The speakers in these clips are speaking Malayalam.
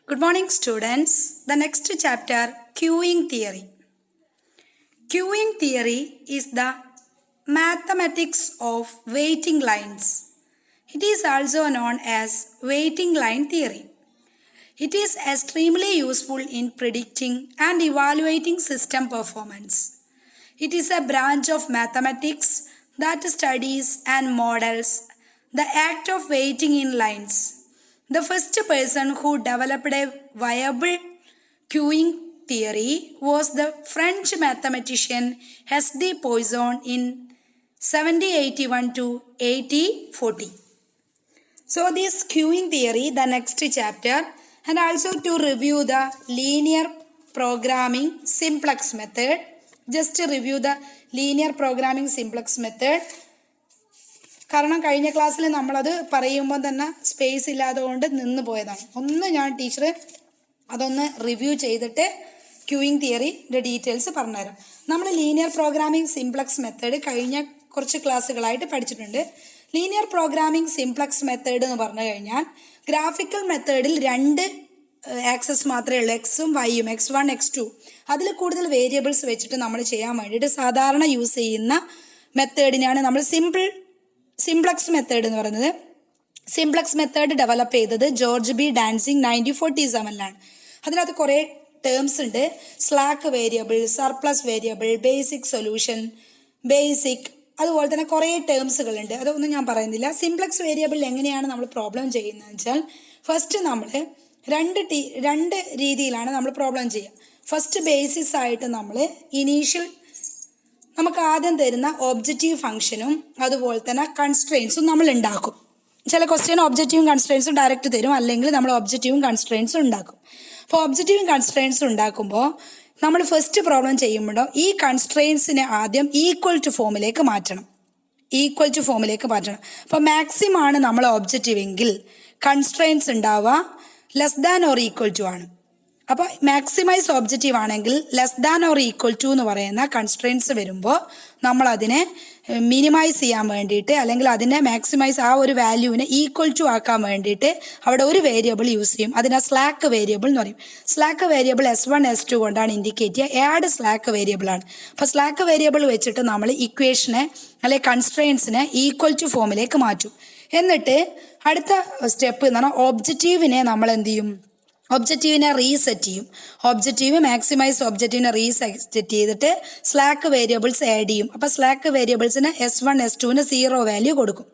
Good morning, students. The next chapter, queuing theory. Queuing theory is the mathematics of waiting lines. It is also known as waiting line theory. It is extremely useful in predicting and evaluating system performance. It is a branch of mathematics that studies and models the act of waiting in lines. The first person who developed a viable queuing theory was the French mathematician S.D. Poisson in 1781 to 1840. So this queuing theory, the next chapter, and also to review the linear programming simplex method. Just to review the linear programming simplex method. കാരണം കഴിഞ്ഞ ക്ലാസ്സിൽ നമ്മളത് പറയുമ്പോൾ തന്നെ സ്പേസ് ഇല്ലാതുകൊണ്ട് നിന്ന് പോയതാണ്. ഒന്ന് ഞാൻ ടീച്ചർ അതൊന്ന് റിവ്യൂ ചെയ്തിട്ട് ക്യൂയിങ് തിയറിയുടെ ഡീറ്റെയിൽസ് പറഞ്ഞുതരാം. നമ്മൾ ലീനിയർ പ്രോഗ്രാമിംഗ് സിംപ്ലക്സ് മെത്തേഡ് കഴിഞ്ഞ കുറച്ച് ക്ലാസ്സുകളായിട്ട് പഠിച്ചിട്ടുണ്ട്. ലീനിയർ പ്രോഗ്രാമിംഗ് സിംപ്ലക്സ് മെത്തേഡ് എന്ന് പറഞ്ഞു കഴിഞ്ഞാൽ ഗ്രാഫിക്കൽ മെത്തേഡിൽ രണ്ട് ആക്സസ് മാത്രമേ ഉള്ളൂ, എക്സും വൈയും, x1 x2. അതിൽ കൂടുതൽ വേരിയബിൾസ് വെച്ചിട്ട് നമ്മൾ ചെയ്യാൻ വേണ്ടിയിട്ട് സാധാരണ യൂസ് ചെയ്യുന്ന മെത്തേഡിനെയാണ് നമ്മൾ സിംപ്ലക്സ് മെത്തേഡ് എന്ന് പറയുന്നത്. സിംപ്ലക്സ് മെത്തേഡ് ഡെവലപ്പ് ചെയ്തത് ജോർജ് ബി ഡാൻസിങ് 1947 അതിനകത്ത് കുറേ ടേംസ് ഉണ്ട്. Slack variable, surplus variable, basic solution, basic, അതുപോലെ തന്നെ കുറേ ടേംസുകളുണ്ട്. അതൊന്നും ഞാൻ പറയുന്നില്ല. സിംപ്ലക്സ് വേരിയബിളിൽ എങ്ങനെയാണ് നമ്മൾ പ്രോബ്ലം ചെയ്യുന്നതെന്ന് വെച്ചാൽ ഫസ്റ്റ് നമ്മൾ രണ്ട് രീതിയിലാണ് നമ്മൾ പ്രോബ്ലം ചെയ്യുക. ഫസ്റ്റ് ബേസിസ് ആയിട്ട് നമ്മൾ നമുക്ക് ആദ്യം തരുന്ന ഒബ്ജക്റ്റീവ് ഫംഗ്ഷനും അതുപോലെ തന്നെ കൺസ്ട്രെയിൻസും നമ്മൾ ഉണ്ടാക്കും. ചില ക്വസ്റ്റ്യൻ ഒബ്ജക്റ്റീവും കൺസ്ട്രെയിൻസും ഡയറക്റ്റ് തരും, അല്ലെങ്കിൽ നമ്മൾ ഒബ്ജക്റ്റീവും കൺസ്ട്രെയിൻസും ഉണ്ടാക്കും. അപ്പോൾ ഒബ്ജക്റ്റീവും കൺസ്ട്രെയിൻസും ഉണ്ടാക്കുമ്പോൾ നമ്മൾ ഫസ്റ്റ് പ്രോബ്ലം ചെയ്യുമ്പോഴോ ഈ കൺസ്ട്രെയിൻസിനെ ആദ്യം ഈക്വൽ ടു ഫോമിലേക്ക് മാറ്റണം. അപ്പോൾ മാക്സിമം ആണ് നമ്മൾ ഒബ്ജക്റ്റീവ് എങ്കിൽ കൺസ്ട്രെയിൻസ് ഉണ്ടാവുക less than or equal to ആണ്. അപ്പോൾ മാക്സിമൈസ് ഒബ്ജക്റ്റീവ് ആണെങ്കിൽ less than or equal to എന്ന് പറയുന്ന കൺസ്ട്രെയിൻസ് വരുമ്പോൾ നമ്മൾ അതിനെ മിനിമൈസ് ചെയ്യാൻ വേണ്ടിയിട്ട്, അല്ലെങ്കിൽ അതിനെ മാക്സിമൈസ് ആ ഒരു വാല്യൂവിനെ ഈക്വൽ ടു ആക്കാൻ വേണ്ടിയിട്ട് അവിടെ ഒരു വേരിയബിൾ യൂസ് ചെയ്യും. അതിനെ സ്ലാക്ക് വേരിയബിൾ എന്ന് പറയും. സ്ലാക്ക് വേരിയബിൾ S1 S2 കൊണ്ടാണ് ഇൻഡിക്കേറ്റ് ചെയ്യുക. ആഡ് സ്ലാക്ക് വേരിയബിൾ ആണ്. അപ്പോൾ സ്ലാക്ക് വേരിയബിൾ വെച്ചിട്ട് നമ്മൾ ഇക്വേഷനെ അല്ലെങ്കിൽ കൺസ്ട്രെയിൻസിനെ ഈക്വൽ ടു ഫോമിലേക്ക് മാറ്റും. എന്നിട്ട് അടുത്ത സ്റ്റെപ്പ് എന്ന് പറഞ്ഞാൽ ഒബ്ജക്റ്റീവിനെ നമ്മൾ എന്ത് ചെയ്യും, ഒബ്ജക്റ്റീവിനെ റീസെറ്റ് ചെയ്യും. ഒബ്ജക്റ്റീവ് മാക്സിമൈസ് ഒബ്ജക്റ്റീവിനെ റീസെറ്റ് ചെയ്തിട്ട് സ്ലാക്ക് വേരിയബിൾസ് ആഡ് ചെയ്യും. അപ്പോൾ സ്ലാക്ക് വേരിയബിൾസിന് S1 S2 0 വാല്യൂ കൊടുക്കും.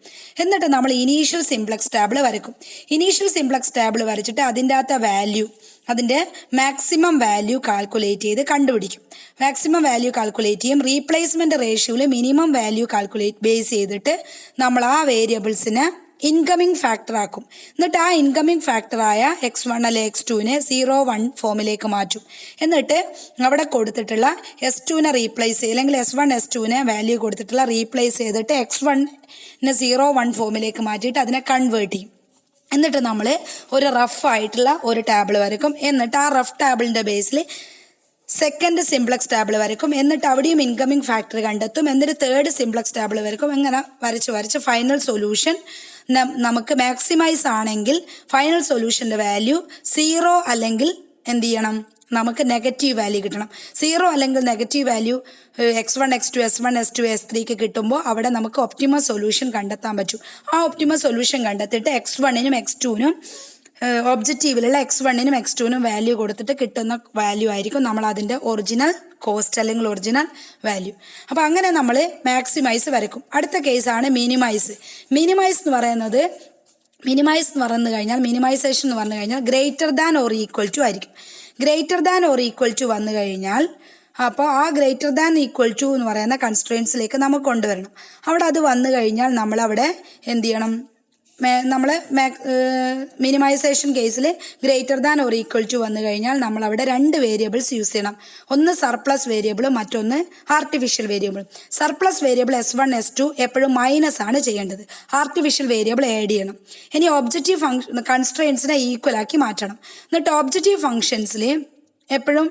എന്നിട്ട് നമ്മൾ ഇനീഷ്യൽ സിംപ്ലക്സ് ടേബിൾ വരയ്ക്കും. ഇനീഷ്യൽ സിംപ്ലക്സ് ടേബിൾ വരച്ചിട്ട് അതിൻ്റെ അകത്തെ വാല്യൂ, അതിൻ്റെ മാക്സിമം വാല്യൂ കാൽക്കുലേറ്റ് ചെയ്ത് കണ്ടുപിടിക്കും. മാക്സിമം വാല്യൂ കാൽക്കുലേറ്റ് ചെയ്യും. റീപ്ലേസ്മെൻറ്റ് റേഷ്യോയിൽ മിനിമം വാല്യൂ ബേസ് ചെയ്തിട്ട് നമ്മൾ ആ വേരിയബിൾസിനെ ഇൻകമിങ് ഫാക്ടർ ആക്കും. എന്നിട്ട് ആ ഇൻകമിങ് ഫാക്ടറായ x1 അല്ലെ x2നെ 0 1 ഫോമിലേക്ക് മാറ്റും. എന്നിട്ട് അവിടെ കൊടുത്തിട്ടുള്ള S2നെ റീപ്ലേസ് ചെയ്യും, അല്ലെങ്കിൽ S1 S2നെ വാല്യൂ കൊടുത്തിട്ടുള്ള റീപ്ലേസ് ചെയ്തിട്ട് x1നെ 0 1 ഫോമിലേക്ക് മാറ്റിയിട്ട് അതിനെ കൺവേർട്ട് ചെയ്യും. എന്നിട്ട് നമ്മൾ ഒരു റഫ് ആയിട്ടുള്ള ഒരു ടേബിൾ വരയ്ക്കും. എന്നിട്ട് ആ റഫ് ടേബിളിൻ്റെ ബേസിൽ സെക്കൻഡ് സിംപ്ലക്സ് ടേബിൾ വരയ്ക്കും. എന്നിട്ട് അവിടെയും ഇൻകമിങ് ഫാക്ടർ കണ്ടെത്തും. എന്നിട്ട് തേർഡ് സിംപ്ലക്സ് ടേബിൾ വരയ്ക്കും. ഇങ്ങനെ വരച്ച് ഫൈനൽ സൊല്യൂഷൻ നമുക്ക് മാക്സിമൈസ് ആണെങ്കിൽ ഫൈനൽ സൊല്യൂഷൻ്റെ വാല്യൂ 0 അല്ലെങ്കിൽ എന്ത് ചെയ്യണം, നമുക്ക് നെഗറ്റീവ് വാല്യൂ കിട്ടണം. 0 അല്ലെങ്കിൽ negative value x1 x2 S1 S2 S3 കിട്ടുമ്പോൾ അവിടെ നമുക്ക് ഒപ്റ്റിമം സൊല്യൂഷൻ കണ്ടെത്താൻ പറ്റും. ആ ഒപ്റ്റിമം സൊല്യൂഷൻ കണ്ടെത്തിയിട്ട് x1നും x2നും ഒബ്ജക്റ്റീവിലുള്ള x1നും x2നും വാല്യൂ കൊടുത്തിട്ട് കിട്ടുന്ന വാല്യൂ ആയിരിക്കും നമ്മൾ അതിൻ്റെ ഒറിജിനൽ കോസ്റ്റ് അല്ലെങ്കിൽ ഒറിജിനൽ വാല്യൂ. അപ്പോൾ അങ്ങനെ നമ്മൾ മാക്സിമൈസ് വരയ്ക്കും. അടുത്ത കേസാണ് മിനിമൈസ്. മിനിമൈസ് എന്ന് പറഞ്ഞു കഴിഞ്ഞാൽ മിനിമൈസേഷൻ എന്ന് പറഞ്ഞു കഴിഞ്ഞാൽ greater than or equal to ആയിരിക്കും. Greater than or equal to വന്നു കഴിഞ്ഞാൽ അപ്പോൾ ആ ഗ്രേറ്റർ ദാൻ ഈക്വൽ ടു എന്ന് പറയുന്ന കൺസ്ട്രെയിൻസിലേക്ക് നമുക്ക് കൊണ്ടുവരണം. അവിടെ അത് വന്നു കഴിഞ്ഞാൽ നമ്മളവിടെ എന്ത് ചെയ്യണം, നമ്മൾ മിനിമൈസേഷൻ കേസിൽ greater than or equal to വന്നു കഴിഞ്ഞാൽ നമ്മളവിടെ രണ്ട് വേരിയബിൾസ് യൂസ് ചെയ്യണം. ഒന്ന് സർപ്ലസ് വേരിയബിളും മറ്റൊന്ന് ആർട്ടിഫിഷ്യൽ വേരിയബിളും. സർപ്ലസ് വേരിയബിൾ S1 S2 എപ്പോഴും മൈനസ് ആണ് ചെയ്യേണ്ടത്. ആർട്ടിഫിഷ്യൽ വേരിയബിൾ ആഡ് ചെയ്യണം. ഇനി ഒബ്ജക്റ്റീവ് കൺസ്ട്രെയിൻസിനെ ഈക്വൽ ആക്കി മാറ്റണം. എന്നിട്ട് ഒബ്ജക്റ്റീവ് ഫംഗ്ഷൻസിൽ എപ്പോഴും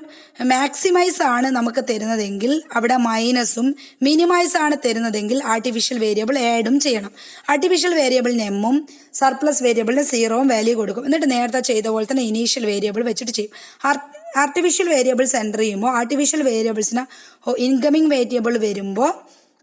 മാക്സിമൈസ് ആണ് നമുക്ക് തരുന്നതെങ്കിൽ അവിടെ മൈനസും, മിനിമൈസ് ആണ് തരുന്നതെങ്കിൽ ആർട്ടിഫിഷ്യൽ വേരിയബിൾ ആഡും ചെയ്യണം. ആർട്ടിഫിഷ്യൽ വേരിയബിളിന് എമ്മും സർപ്ലസ് വേരിയബിളിന് സീറോവും വാല്യൂ കൊടുക്കും. എന്നിട്ട് നേരത്തെ ചെയ്ത പോലെ തന്നെ ഇനീഷ്യൽ വേരിയബിൾ വെച്ചിട്ട് ചെയ്യും. ആർട്ടിഫിഷ്യൽ വേരിയബിൾസ് എൻ്റർ ചെയ്യുമ്പോൾ ആർട്ടിഫിഷ്യൽ വേരിയബിൾസിന് ഇൻകമിങ് വേരിയബിൾ വരുമ്പോൾ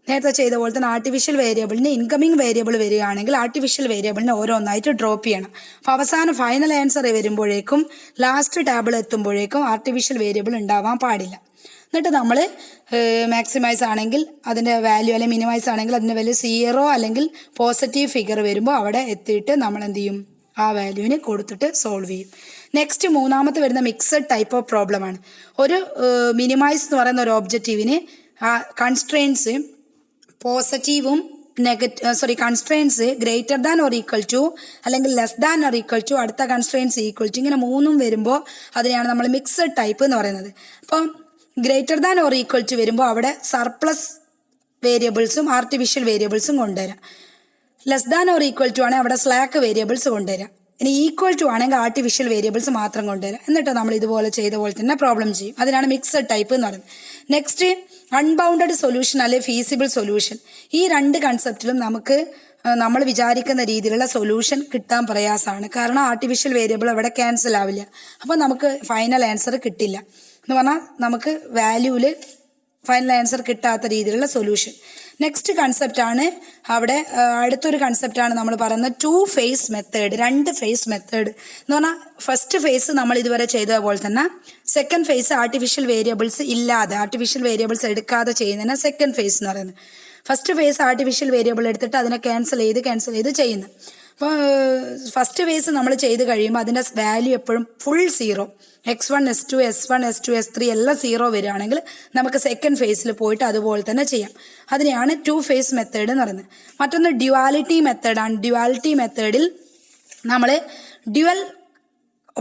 നേരത്തെ ചെയ്ത പോലെ തന്നെ ആർട്ടിഫിഷ്യൽ വേരിയബിളിന് ഇൻകമിങ് വേരിയബിൾ വരികയാണെങ്കിൽ ആർട്ടിഫിഷ്യൽ വേരിയബിളിനെ ഓരോന്നായിട്ട് ഡ്രോപ്പ് ചെയ്യണം. അപ്പോൾ അവസാനം ഫൈനൽ ആൻസർ വരുമ്പോഴേക്കും ലാസ്റ്റ് ടേബിൾ എത്തുമ്പോഴേക്കും ആർട്ടിഫിഷ്യൽ വേരിയബിൾ ഉണ്ടാവാൻ പാടില്ല. എന്നിട്ട് നമ്മൾ മാക്സിമൈസ് ആണെങ്കിൽ അതിൻ്റെ വാല്യൂ അല്ലെങ്കിൽ മിനിമൈസ് ആണെങ്കിൽ അതിൻ്റെ വാല്യൂ 0 അല്ലെങ്കിൽ പോസിറ്റീവ് ഫിഗർ വരുമ്പോൾ അവിടെ എത്തിയിട്ട് നമ്മൾ എന്ത് ചെയ്യും, ആ വാല്യൂവിന് കൊടുത്തിട്ട് സോൾവ് ചെയ്യും. നെക്സ്റ്റ് മൂന്നാമത്തെ വരുന്ന മിക്സഡ് ടൈപ്പ് ഓഫ് പ്രോബ്ലം ആണ്. ഒരു മിനിമൈസ് എന്ന് പറയുന്ന ഒരു ഒബ്ജക്റ്റീവിന് കൺസ്ട്രെയിൻസ് പോസിറ്റീവും constraints greater than or equal to അല്ലെങ്കിൽ less than or equal to, അടുത്ത കൺസ്ട്രെയിൻസ് ഈക്വൽ ടു, ഇങ്ങനെ മൂന്നും വരുമ്പോൾ അതിനെയാണ് നമ്മൾ മിക്സഡ് ടൈപ്പ് എന്ന് പറയുന്നത്. അപ്പം greater than or equal to വരുമ്പോൾ അവിടെ സർപ്ലസ് വേരിയബിൾസും ആർട്ടിഫിഷ്യൽ വേരിയബിൾസും കൊണ്ടുവരാം. Less than or equal to ആണെങ്കിൽ അവിടെ സ്ലാക്ക് വേരിയബിൾസ് കൊണ്ടുവരാം. ഇനി ഈക്വൽ ടു ആണെങ്കിൽ ആർട്ടിഫിഷ്യൽ വേരിയബിൾസ് മാത്രം കൊണ്ടുവരാം. എന്നിട്ട് നമ്മൾ ഇതുപോലെ ചെയ്ത പോലെ തന്നെ പ്രോബ്ലം ചെയ്യും. അതിനാണ് മിക്സഡ് ടൈപ്പ് എന്ന് പറയുന്നത്. നെക്സ്റ്റ് അൺബൗണ്ടഡ് സൊല്യൂഷൻ അല്ലെ ഫീസിബിൾ സൊല്യൂഷൻ. ഈ രണ്ട് കൺസെപ്റ്റിലും നമുക്ക് നമ്മൾ വിചാരിക്കുന്ന രീതിയിലുള്ള സൊല്യൂഷൻ കിട്ടാൻ പ്രയാസമാണ്. കാരണം ആർട്ടിഫിഷ്യൽ വേരിയബിൾ അവിടെ ക്യാൻസൽ ആവില്ല. അപ്പോൾ നമുക്ക് ഫൈനൽ ആൻസർ കിട്ടില്ല എന്ന് പറഞ്ഞാൽ നമുക്ക് വാല്യൂവിൽ ഫൈനൽ ആൻസർ കിട്ടാത്ത രീതിയിലുള്ള സൊല്യൂഷൻ. നെക്സ്റ്റ് കൺസെപ്റ്റ് ആണ് അവിടെ അടുത്തൊരു കൺസെപ്റ്റാണ് നമ്മൾ പറയുന്നത് 2 phase മെത്തേഡ്, 2 phase മെത്തേഡ് എന്ന് പറഞ്ഞാൽ ഫസ്റ്റ് ഫേസ് നമ്മൾ ഇതുവരെ ചെയ്ത പോലെ തന്നെ സെക്കൻഡ് ഫേസ് ആർട്ടിഫിഷ്യൽ വേരിയബിൾസ് ഇല്ലാതെ, ആർട്ടിഫിഷ്യൽ വേരിയബിൾസ് എടുക്കാതെ ചെയ്യുന്നതിന് സെക്കൻഡ് ഫേസ് എന്ന് പറയുന്നത്. ഫസ്റ്റ് ഫേസ് ആർട്ടിഫിഷ്യൽ വേരിയബിൾ എടുത്തിട്ട് അതിനെ ക്യാൻസൽ ചെയ്ത് ചെയ്യുന്നത്. അപ്പോൾ ഫസ്റ്റ് ഫേസ് നമ്മൾ ചെയ്ത് കഴിയുമ്പോൾ അതിൻ്റെ വാല്യൂ എപ്പോഴും full 0, x1 s2 s1 s2 s3 എല്ലാം 0 വരികയാണെങ്കിൽ നമുക്ക് സെക്കൻഡ് ഫേസിൽ പോയിട്ട് അതുപോലെ തന്നെ ചെയ്യാം. അതിനെയാണ് 2 phase മെത്തേഡ് എന്ന് പറയുന്നത്. മറ്റൊന്ന് ഡ്യുവാലിറ്റി മെത്തേഡാണ്. ഡ്യുവാലിറ്റി മെത്തേഡിൽ നമ്മൾ ഡ്യുവൽ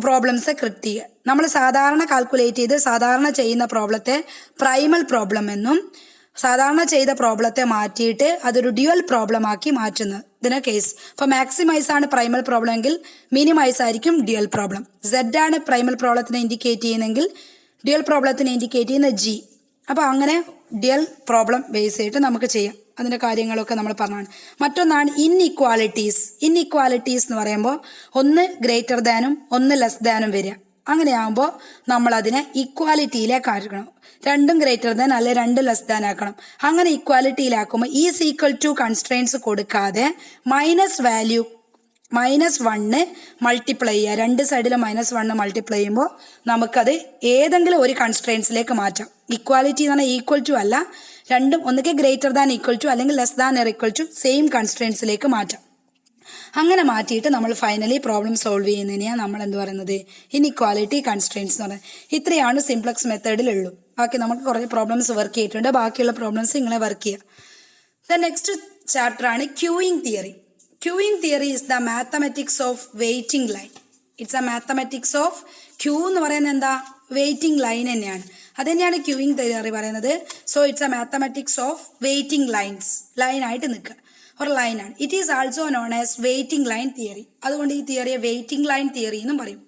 പ്രോബ്ലംസ് ക്രിയേറ്റ് ചെയ്യുക. നമ്മൾ സാധാരണ കാൽക്കുലേറ്റ് ചെയ്ത് സാധാരണ ചെയ്യുന്ന പ്രോബ്ലത്തെ പ്രൈമൽ പ്രോബ്ലം എന്നും സാധാരണ ചെയ്ത പ്രോബ്ലത്തെ മാറ്റിയിട്ട് അതൊരു ഡ്യുവൽ പ്രോബ്ലം ആക്കി മാറ്റുന്നത് ഇതിന് കേസ്. അപ്പോൾ മാക്സിമൈസ് ആണ് പ്രൈമൽ പ്രോബ്ലം എങ്കിൽ മിനിമൈസ് ആയിരിക്കും ഡ്യുവൽ പ്രോബ്ലം. സെഡ് ആണ് പ്രൈമൽ പ്രോബ്ലത്തിനെ ഇൻഡിക്കേറ്റ് ചെയ്യുന്നെങ്കിൽ ഡ്യുവൽ പ്രോബ്ലത്തിനെ ഇൻഡിക്കേറ്റ് ചെയ്യുന്ന G. അപ്പോൾ അങ്ങനെ ഡ്യുവൽ പ്രോബ്ലം ബേസ് ചെയ്തിട്ട് നമുക്ക് ചെയ്യാം. അതിൻ്റെ കാര്യങ്ങളൊക്കെ നമ്മൾ പറഞ്ഞാണ്. മറ്റൊന്നാണ് ഇൻഇക്വാലിറ്റീസ്. ഇൻഇക്വാലിറ്റീസ് എന്ന് പറയുമ്പോൾ ഒന്ന് ഗ്രേറ്റർ ദാനും ഒന്ന് ലെസ് ദാനും വരിക. അങ്ങനെയാകുമ്പോൾ നമ്മൾ അതിനെ ഇക്വാലിറ്റിയിലേക്ക് ആക്കണം. രണ്ടും ഗ്രേറ്റർ ദാൻ അല്ലെ രണ്ടും ലെസ് ദാൻ ആക്കണം. അങ്ങനെ ഇക്വാലിറ്റിയിലാക്കുമ്പോൾ ഈസ് ഈക്വൽ ടു കൺസ്ട്രെയിൻസ് കൊടുക്കാതെ -1 മൾട്ടിപ്ലൈ ചെയ്യുക. രണ്ട് സൈഡിലും -1 മൾട്ടിപ്ലൈ ചെയ്യുമ്പോൾ നമുക്കത് ഏതെങ്കിലും ഒരു കൺസ്ട്രെയിൻസിലേക്ക് മാറ്റാം. ഇക്വാലിറ്റി എന്ന് പറഞ്ഞാൽ ഈക്വൽ ടു അല്ല, രണ്ടും ഒന്നുകിൽ ഗ്രേറ്റർ ദാൻ ഈക്വൽ ടു അല്ലെങ്കിൽ less than or equal to same കൺസ്ട്രെയിൻസിലേക്ക് മാറ്റാം. അങ്ങനെ മാറ്റിയിട്ട് നമ്മൾ ഫൈനലി പ്രോബ്ലം സോൾവ് ചെയ്യുന്നതിനെയാണ് നമ്മൾ എന്ത് പറയുന്നത്, ഇൻഇക്വാലിറ്റി കൺസ്ട്രെയിൻസ് എന്ന് പറയുന്നത്. ഇത്രയാണ് സിംപ്ലക്സ് മെത്തേഡിലുള്ളൂ. ബാക്കി നമുക്ക് കുറേ പ്രോബ്ലംസ് വർക്ക് ചെയ്തിട്ടുണ്ട്. ബാക്കിയുള്ള പ്രോബ്ലംസ് ഇങ്ങനെ വർക്ക് ചെയ്യുക. ദ നെക്സ്റ്റ് ചാപ്റ്റർ ആണ് queuing theory. Queuing theory is the mathematics of waiting line. It's a mathematics of queue എന്ന് പറയുന്നത് എന്താ, വെയിറ്റിംഗ് ലൈൻ തന്നെയാണ്. അത് തന്നെയാണ് ക്യൂയിങ് തിയറി പറയുന്നത്. So it's a mathematics of waiting lines, ലൈനായിട്ട് നിൽക്കുക ഒരു ലൈനാണ്. It is also known as waiting line theory. അതുകൊണ്ട് ഈ തിയറിയെ വെയിറ്റിംഗ് ലൈൻ തിയറി എന്നും പറയും.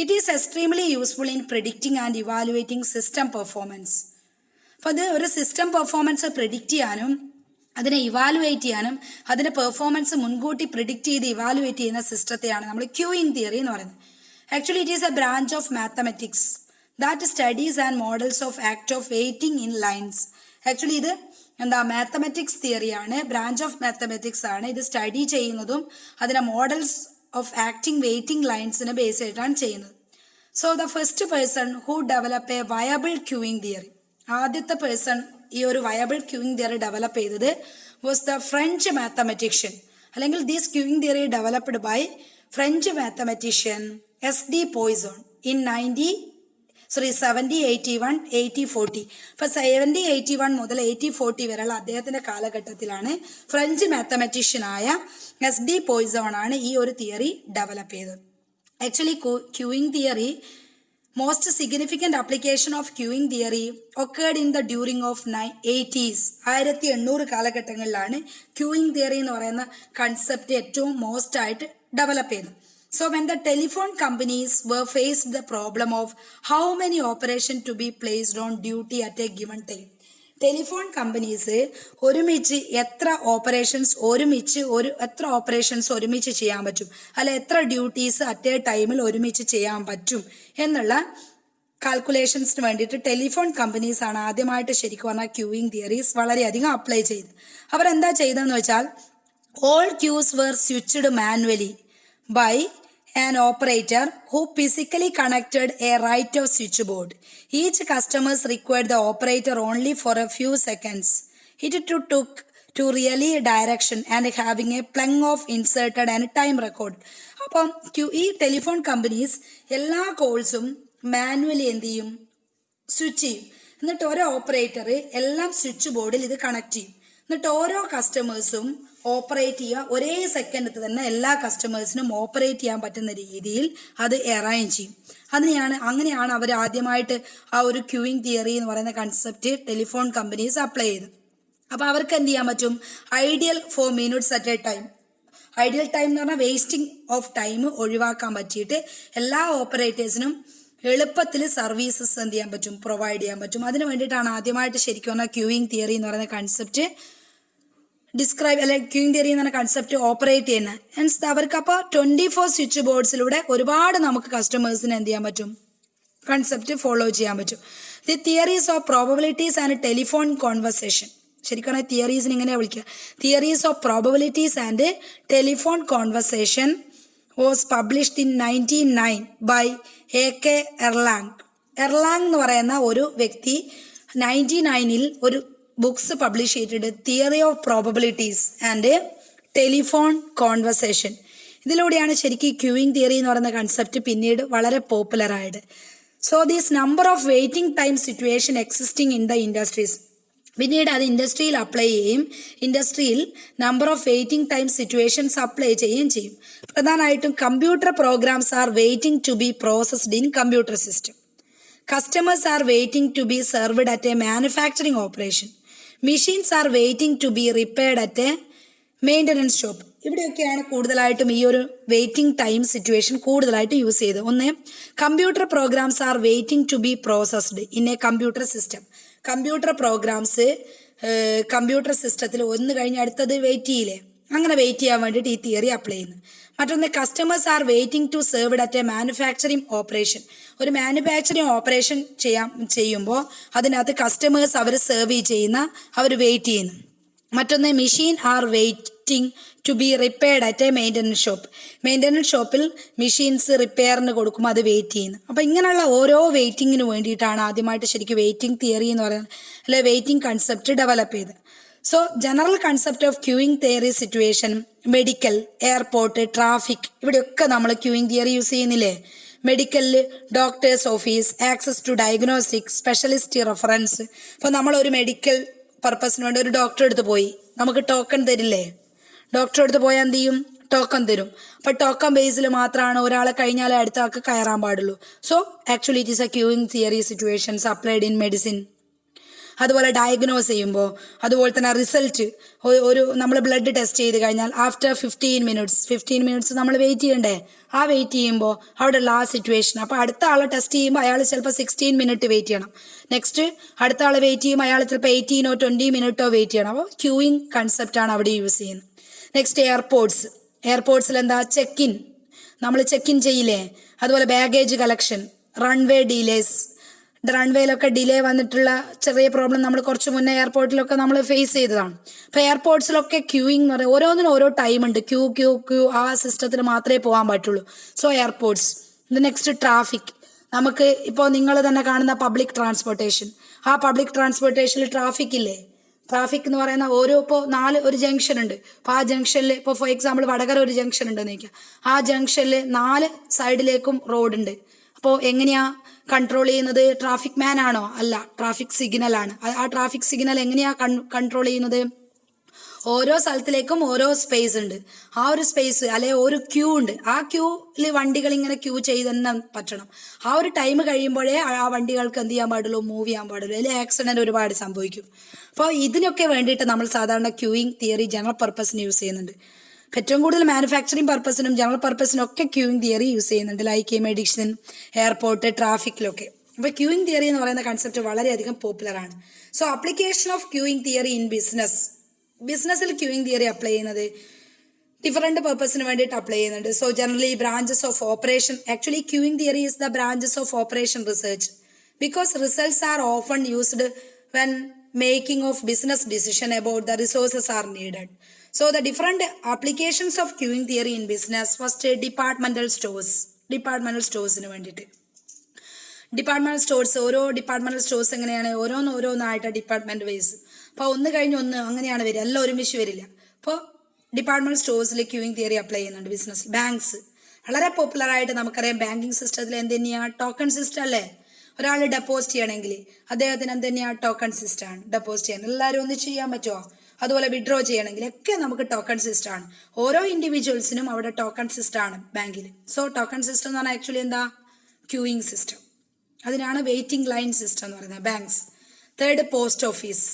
It is extremely useful in predicting and evaluating system performance. അപ്പോൾ അത് ഒരു സിസ്റ്റം പെർഫോമൻസ് പ്രിഡിക്റ്റ് ചെയ്യാനും അതിനെ ഇവാലുവേറ്റ് ചെയ്യാനും അതിന്റെ പെർഫോമൻസ് മുൻകൂട്ടി പ്രിഡിക്റ്റ് ചെയ്ത് ഇവാലുവേറ്റ് ചെയ്യുന്ന സിസ്റ്റത്തെയാണ് നമ്മൾ ക്യൂയിങ് തിയറി എന്ന് പറയുന്നത്. Actually it is a branch of mathematics that studies and models of act of waiting in lines. Actually ഇത് എന്താ, മാത്തമാറ്റിക്സ് തിയറിയാണ്, ബ്രാഞ്ച് ഓഫ് മാത്തമാറ്റിക്സ് ആണ്. ഇത് സ്റ്റഡി ചെയ്യുന്നതും അതിന്റെ മോഡൽസ് ഓഫ് ആക്ടിങ് വെയിറ്റിംഗ് ലൈൻസിനെ ബേസ് ചെയ്തിട്ടാണ് ചെയ്യുന്നത്. So the first person who develop a viable queuing theory, ആദ്യത്തെ പേഴ്സൺ ഈ ഒരു വയബിൾ ക്യൂയിങ് തിയറി ഡെവലപ്പ് ചെയ്തത് വാസ് ദ ഫ്രഞ്ച് മാത്തമാറ്റീഷ്യൻ, അല്ലെങ്കിൽ this queuing theory developed by French mathematician SD Poisson in 7081 8040. ഇപ്പൊ 7081 മുതൽ 8040 വരെയുള്ള അദ്ദേഹത്തിന്റെ കാലഘട്ടത്തിലാണ് ഫ്രഞ്ച് മാത്തമാറ്റീഷ്യനായ SD പോയ്സോൺ ആണ് ഈ ഒരു തിയറി ഡെവലപ്പ് ചെയ്തത്. Actually queuing theory most significant application of queuing theory occurred in the during of 80s. 1800 കാലഘട്ടങ്ങളിലാണ് ക്യൂയിങ് തിയറി എന്ന് പറയുന്ന കൺസെപ്റ്റ് ഏറ്റവും മോസ്റ്റ് ആയിട്ട് ഡെവലപ്പ് ചെയ്തത്. So when the telephone companies were faced the problem of how many operations to be placed on duty at a given time, telephone companies ഒരുമിച്ച് എത്ര ഓപ്പറേഷൻസ് ഒരുമിച്ച് ചെയ്യാൻ പറ്റും, അല്ല എത്ര ഡ്യൂട്ടീസ് അറ്റ് എ ടൈമിൽ ഒരുമിച്ച് ചെയ്യാൻ പറ്റും എന്നുള്ള കാൽക്കുലേഷൻസിന് വേണ്ടിയിട്ട് ടെലിഫോൺ കമ്പനീസ് ആണ് ആദ്യമായിട്ട് ശരിക്കും പറഞ്ഞാൽ ക്യൂയിങ് തിയറീസ് വളരെയധികം അപ്ലൈ ചെയ്ത്. അവരെന്താ ചെയ്തതെന്ന് വെച്ചാൽ all queues were switched manually by an operator who physically connected a right of switchboard. Each customers required the operator only for a few seconds. It took to really direction and having a plug of inserted and time record. അപ്പം ഈ ടെലിഫോൺ കമ്പനീസ് എല്ലാ കോൾസും മാനുവലി എന്ത് ചെയ്യും, സ്വിച്ച് ചെയ്യും. എന്നിട്ട് ഓരോ ഓപ്പറേറ്റർ എല്ലാം സ്വിച്ച് ബോർഡിൽ ഇത് കണക്ട് ചെയ്യും. എന്നിട്ട് ഓരോ കസ്റ്റമേഴ്സും ഓപ്പറേറ്റ് ചെയ്യുക, ഒരേ സെക്കൻഡിൽ തന്നെ എല്ലാ കസ്റ്റമേഴ്സിനും ഓപ്പറേറ്റ് ചെയ്യാൻ പറ്റുന്ന രീതിയിൽ അത് അറേഞ്ച് ചെയ്യും. അങ്ങനെയാണ് അവർ ആദ്യമായിട്ട് ആ ഒരു ക്യൂയിങ് തിയറി എന്ന് പറയുന്ന കൺസെപ്റ്റ് ടെലിഫോൺ കമ്പനീസ് അപ്ലൈ ചെയ്തു. അപ്പോൾ അവർക്ക് എന്ത് ചെയ്യാൻ പറ്റും, ideal 4 minutes at a time, ideal time എന്ന് പറഞ്ഞാൽ വേസ്റ്റിംഗ് ഓഫ് ടൈം ഒഴിവാക്കാൻ പറ്റിയിട്ട് എല്ലാ ഓപ്പറേറ്റേഴ്സിനും എളുപ്പത്തിൽ സർവീസസ് എന്ത് ചെയ്യാൻ പറ്റും, പ്രൊവൈഡ് ചെയ്യാൻ പറ്റും. അതിന് വേണ്ടിയിട്ടാണ് ആദ്യമായിട്ട് ശരിക്കും പറഞ്ഞാൽ ക്യൂയിങ് തിയറി എന്ന് പറയുന്ന കൺസെപ്റ്റ് ഡിസ്ക്രൈബ് അല്ലെങ്കിൽ ക്യൂയിങ് തിയറി എന്ന് പറഞ്ഞ കൺസെപ്റ്റ് ഓപ്പറേറ്റ് ചെയ്യുന്നത്. മീൻസ് അവർക്ക് അപ്പോൾ 24 സ്വിച്ച് ബോർഡ്സിലൂടെ ഒരുപാട് നമുക്ക് കസ്റ്റമേഴ്സിന് എന്ത് ചെയ്യാൻ പറ്റും, കൺസെപ്റ്റ് ഫോളോ ചെയ്യാൻ പറ്റും. The theories of probabilities and telephone conversation, ശരിക്കും പറഞ്ഞാൽ തിയറീസിന് ഇങ്ങനെയാണ് വിളിക്കുക, theories of probabilities and telephone conversation was published in 1909 by A.K. Erlang. Erlang എന്ന് പറയുന്ന ഒരു വ്യക്തി 1909 ഒരു ബുക്സ് പബ്ലിഷ് ചെയ്തിട്ടുണ്ട്, theory of probabilities and telephone conversation. ഇതിലൂടെയാണ് ശരിക്കും ക്യൂയിങ് തിയറി എന്ന് പറയുന്ന കൺസെപ്റ്റ് പിന്നീട് വളരെ പോപ്പുലർ ആയത്. So these number of waiting time situation existing in the industries, പിന്നീട് അത് ഇൻഡസ്ട്രിയിൽ അപ്ലൈ ചെയ്യും, ഇൻഡസ്ട്രിയിൽ number of waiting time situations apply ചെയ്യുകയും ചെയ്യും. പ്രധാനമായിട്ടും computer programs are waiting to be processed in computer system. Customers are waiting to be served at a manufacturing operation. Machines are waiting to be repaired at a maintenance shop. ഇവിടെയൊക്കെയാണ് കൂടുതലായിട്ടും ഈ ഒരു വെയിറ്റിംഗ് ടൈം സിറ്റുവേഷൻ കൂടുതലായിട്ട് യൂസ് ചെയ്ത്. ഒന്ന്, computer programs are waiting to be processed in a computer system. Computer programs computer സിസ്റ്റത്തിൽ ഒന്ന് കഴിഞ്ഞ് അടുത്തത് വെയിറ്റ് ചെയ്യില്ലേ, അങ്ങനെ വെയിറ്റ് ചെയ്യാൻ വേണ്ടിയിട്ട് ഈ തിയറി അപ്ലൈ ചെയ്യുന്നു. മറ്റൊന്ന്, customers are waiting to served at a manufacturing operation. ഒരു മാനുഫാക്ചറിംഗ് ഓപ്പറേഷൻ ചെയ്യുമ്പോൾ അതിനകത്ത് കസ്റ്റമേഴ്സ് അവർ സെർവ് ചെയ്യുന്ന അവർ വെയിറ്റ് ചെയ്യുന്നു. മറ്റൊന്ന്, machine are waiting to be repaired at a maintenance shop. Maintenance ഷോപ്പിൽ മെഷീൻസ് റിപ്പയറിന് കൊടുക്കുമ്പോൾ അത് വെയിറ്റ് ചെയ്യുന്നു. അപ്പോൾ ഇങ്ങനെയുള്ള ഓരോ വെയിറ്റിങ്ങിന് വേണ്ടിയിട്ടാണ് ആദ്യമായിട്ട് ശരിക്കും വെയിറ്റിംഗ് തിയറി എന്ന് പറയുന്നത്, അല്ലെ വെയിറ്റിംഗ് കൺസെപ്റ്റ് ഡെവലപ്പ് ചെയ്ത്. So general concept of queuing theory situation, medical, airport, traffic, ഇവിടെയൊക്കെ നമ്മൾ ക്യൂയിങ് തിയറി യൂസ് ചെയ്യുന്നില്ലേ. മെഡിക്കലിൽ doctors office, access to diagnostic, specialist reference. അപ്പോൾ നമ്മളൊരു മെഡിക്കൽ പർപ്പസിന് വേണ്ടി ഒരു ഡോക്ടറെ അടുത്ത് പോയി, നമുക്ക് ടോക്കൺ തരില്ലേ, ഡോക്ടറെ അടുത്ത് പോയാൽ എന്ത് ചെയ്യും, ടോക്കൺ തരും. അപ്പോൾ ടോക്കൺ ബേസിൽ മാത്രമാണ് ഒരാളെ കഴിഞ്ഞാലേ അടുത്ത ആൾക്ക് കയറാൻ പാടുള്ളൂ. So actually it is A queuing theory situations applied in medicine. അതുപോലെ ഡയഗ്നോസ് ചെയ്യുമ്പോൾ, അതുപോലെ തന്നെ റിസൾട്ട്, ഒരു നമ്മൾ ബ്ലഡ് ടെസ്റ്റ് ചെയ്ത് കഴിഞ്ഞാൽ ആഫ്റ്റർ 15 മിനിറ്റ്സ് നമ്മൾ വെയിറ്റ് ചെയ്യണ്ടേ. ആ വെയിറ്റ് ചെയ്യുമ്പോൾ അവിടെയുള്ള ആ സിറ്റുവേഷൻ, അപ്പോൾ അടുത്ത ആളെ ടെസ്റ്റ് ചെയ്യുമ്പോൾ അയാൾ ചിലപ്പോൾ 16 മിനിറ്റ് വെയിറ്റ് ചെയ്യണം. നെക്സ്റ്റ് അടുത്ത ആൾ വെയിറ്റ് ചെയ്യുമ്പോൾ അയാൾ ചിലപ്പോൾ 18 or 20 മിനിറ്റോ വെയിറ്റ് ചെയ്യണം. അപ്പോൾ ക്യൂയിങ് കൺസെപ്റ്റാണ് അവിടെ യൂസ് ചെയ്യുന്നത്. നെക്സ്റ്റ് എയർപോർട്ട്സിൽ എന്താ, ചെക്ക് ഇൻ, നമ്മൾ ചെക്ക് ഇൻ ചെയ്യില്ലേ. അതുപോലെ ബാഗേജ് കളക്ഷൻ, റൺവേ ഡീലേസ്, റൺവേയിലൊക്കെ ഡിലേ വന്നിട്ടുള്ള ചെറിയ പ്രോബ്ലം നമ്മൾ കുറച്ച് മുന്നേ എയർപോർട്ടിലൊക്കെ നമ്മൾ ഫേസ് ചെയ്തതാണ്. അപ്പോൾ എയർപോർട്ട്സിലൊക്കെ ക്യൂയിങ് എന്ന് പറയുന്നത് ഓരോന്നിനും ഓരോ ടൈമുണ്ട്. ക്യൂ ആ സിസ്റ്റത്തിൽ മാത്രമേ പോകാൻ പറ്റുള്ളൂ. So airports. നെക്സ്റ്റ് ട്രാഫിക്, നമുക്ക് ഇപ്പോൾ നിങ്ങൾ തന്നെ കാണുന്ന പബ്ലിക് ട്രാൻസ്പോർട്ടേഷൻ, ആ പബ്ലിക് ട്രാൻസ്പോർട്ടേഷനിൽ ട്രാഫിക് ഇല്ലേ. ട്രാഫിക് എന്ന് പറയുന്ന ഇപ്പോൾ 4 ഒരു ജംഗ്ഷൻ ഉണ്ട്. അപ്പോൾ ആ ജംഗ്ഷനിൽ ഇപ്പോൾ ഫോർ എക്സാമ്പിൾ വടകര ഒരു ജംഗ്ഷൻ ഉണ്ടെന്ന് വയ്ക്കുക. ആ ജംഗ്ഷനിൽ 4 സൈഡിലേക്കും റോഡുണ്ട്. അപ്പോൾ എങ്ങനെയാ കൺട്രോൾ ചെയ്യുന്നത്? ട്രാഫിക് മാൻ ആണോ? അല്ല, ട്രാഫിക് സിഗ്നലാണ്. ആ ട്രാഫിക് സിഗ്നൽ എങ്ങനെയാ കൺട്രോൾ ചെയ്യുന്നത്? ഓരോ സ്ഥലത്തിലേക്കും ഓരോ സ്പേസ് ഉണ്ട്. ആ ഒരു സ്പേസ് അല്ലെ ഒരു ക്യൂ ഉണ്ട്. ആ ക്യൂവിൽ വണ്ടികൾ ഇങ്ങനെ ക്യൂ ചെയ്ത് തന്നെ പറ്റണം. ആ ഒരു ടൈം കഴിയുമ്പോഴേ ആ വണ്ടികൾക്ക് എന്ത് ചെയ്യാൻ പാടുള്ളൂ, മൂവ് ചെയ്യാൻ പാടുള്ളൂ. അല്ലെങ്കിൽ ആക്സിഡന്റ് ഒരുപാട് സംഭവിക്കും. അപ്പോൾ ഇതിനൊക്കെ വേണ്ടിയിട്ട് നമ്മൾ സാധാരണ ക്യൂയിങ് തിയറി ജനറൽ പർപ്പസിന് യൂസ് ചെയ്യുന്നുണ്ട്. ഏറ്റവും കൂടുതൽ മാനുഫാക്ചറിങ് പർപ്പസിനും ജനറൽ പർപ്പസിനും ഒക്കെ ക്യൂയിങ് തിയറി യൂസ് ചെയ്യുന്നുണ്ട്, ലൈക്ക് മെഡിസിൻ, എയർപോർട്ട്, ട്രാഫിക്കിലൊക്കെ. അപ്പോൾ ക്യൂയിങ് തിയറി എന്ന് പറയുന്ന കൺസെപ്റ്റ് വളരെയധികം പോപ്പുലർ ആണ്. So application of queuing theory in ബിസിനസ്സിൽ ക്യൂയിങ് തിയറി അപ്ലൈ ചെയ്യുന്നത് ഡിഫറെന്റ് പർപ്പസിന് വേണ്ടിയിട്ട് അപ്ലൈ ചെയ്യുന്നുണ്ട്. So generally branches of operation, actually queuing theory is the branches of operation research because results are often used when making of business decision about the resources are needed. So the different applications of queuing theory in business. First, departmental സ്റ്റോഴ്സിന് വേണ്ടിയിട്ട് ഡിപ്പാർട്ട്മെന്റൽ സ്റ്റോഴ്സ്, ഓരോ ഡിപ്പാർട്ട്മെന്റൽ സ്റ്റോഴ്സ് എങ്ങനെയാണ് ഓരോന്നായിട്ട് ഡിപ്പാർട്ട്മെന്റ് വൈസ്. അപ്പോൾ ഒന്ന് കഴിഞ്ഞ് ഒന്ന് അങ്ങനെയാണ് വരിക, എല്ലാം ഒരുമിച്ച് വരില്ല. അപ്പോൾ ഡിപ്പാർട്ട്മെന്റൽ സ്റ്റോഴ്സിൽ ക്യൂയിങ് തിയറി അപ്ലൈ ചെയ്യുന്നുണ്ട് ബിസിനസ്. ബാങ്ക്സ് വളരെ പോപ്പുലർ ആയിട്ട് നമുക്കറിയാം. ബാങ്കിങ് സിസ്റ്റത്തിൽ എന്ത് തന്നെയാണ്? ടോക്കൺ സിസ്റ്റം അല്ലേ? ഒരാൾ ഡെപ്പോസിറ്റ് ചെയ്യണമെങ്കിൽ അദ്ദേഹത്തിന് എന്ത് തന്നെയാണ്? ടോക്കൺ സിസ്റ്റം ആണ്. ഡെപ്പോസിറ്റ് ചെയ്യാൻ എല്ലാവരും ഒന്ന് ചെയ്യാൻ പറ്റുമോ? അതുപോലെ വിഡ്രോ ചെയ്യണമെങ്കിൽ ഒക്കെ നമുക്ക് ടോക്കൺ സിസ്റ്റം ആണ്. ഓരോ ഇൻഡിവിജ്വൽസിനും അവിടെ ടോക്കൺ സിസ്റ്റം ആണ് ബാങ്കിൽ. സോ ടോക്കൺ സിസ്റ്റം എന്ന് പറഞ്ഞാൽ ആക്ച്വലി എന്താ? Queuing system. അതിനാണ് വെയിറ്റിംഗ് ലൈൻ സിസ്റ്റം എന്ന് പറയുന്നത്, ബാങ്ക്സ്. Third, post office.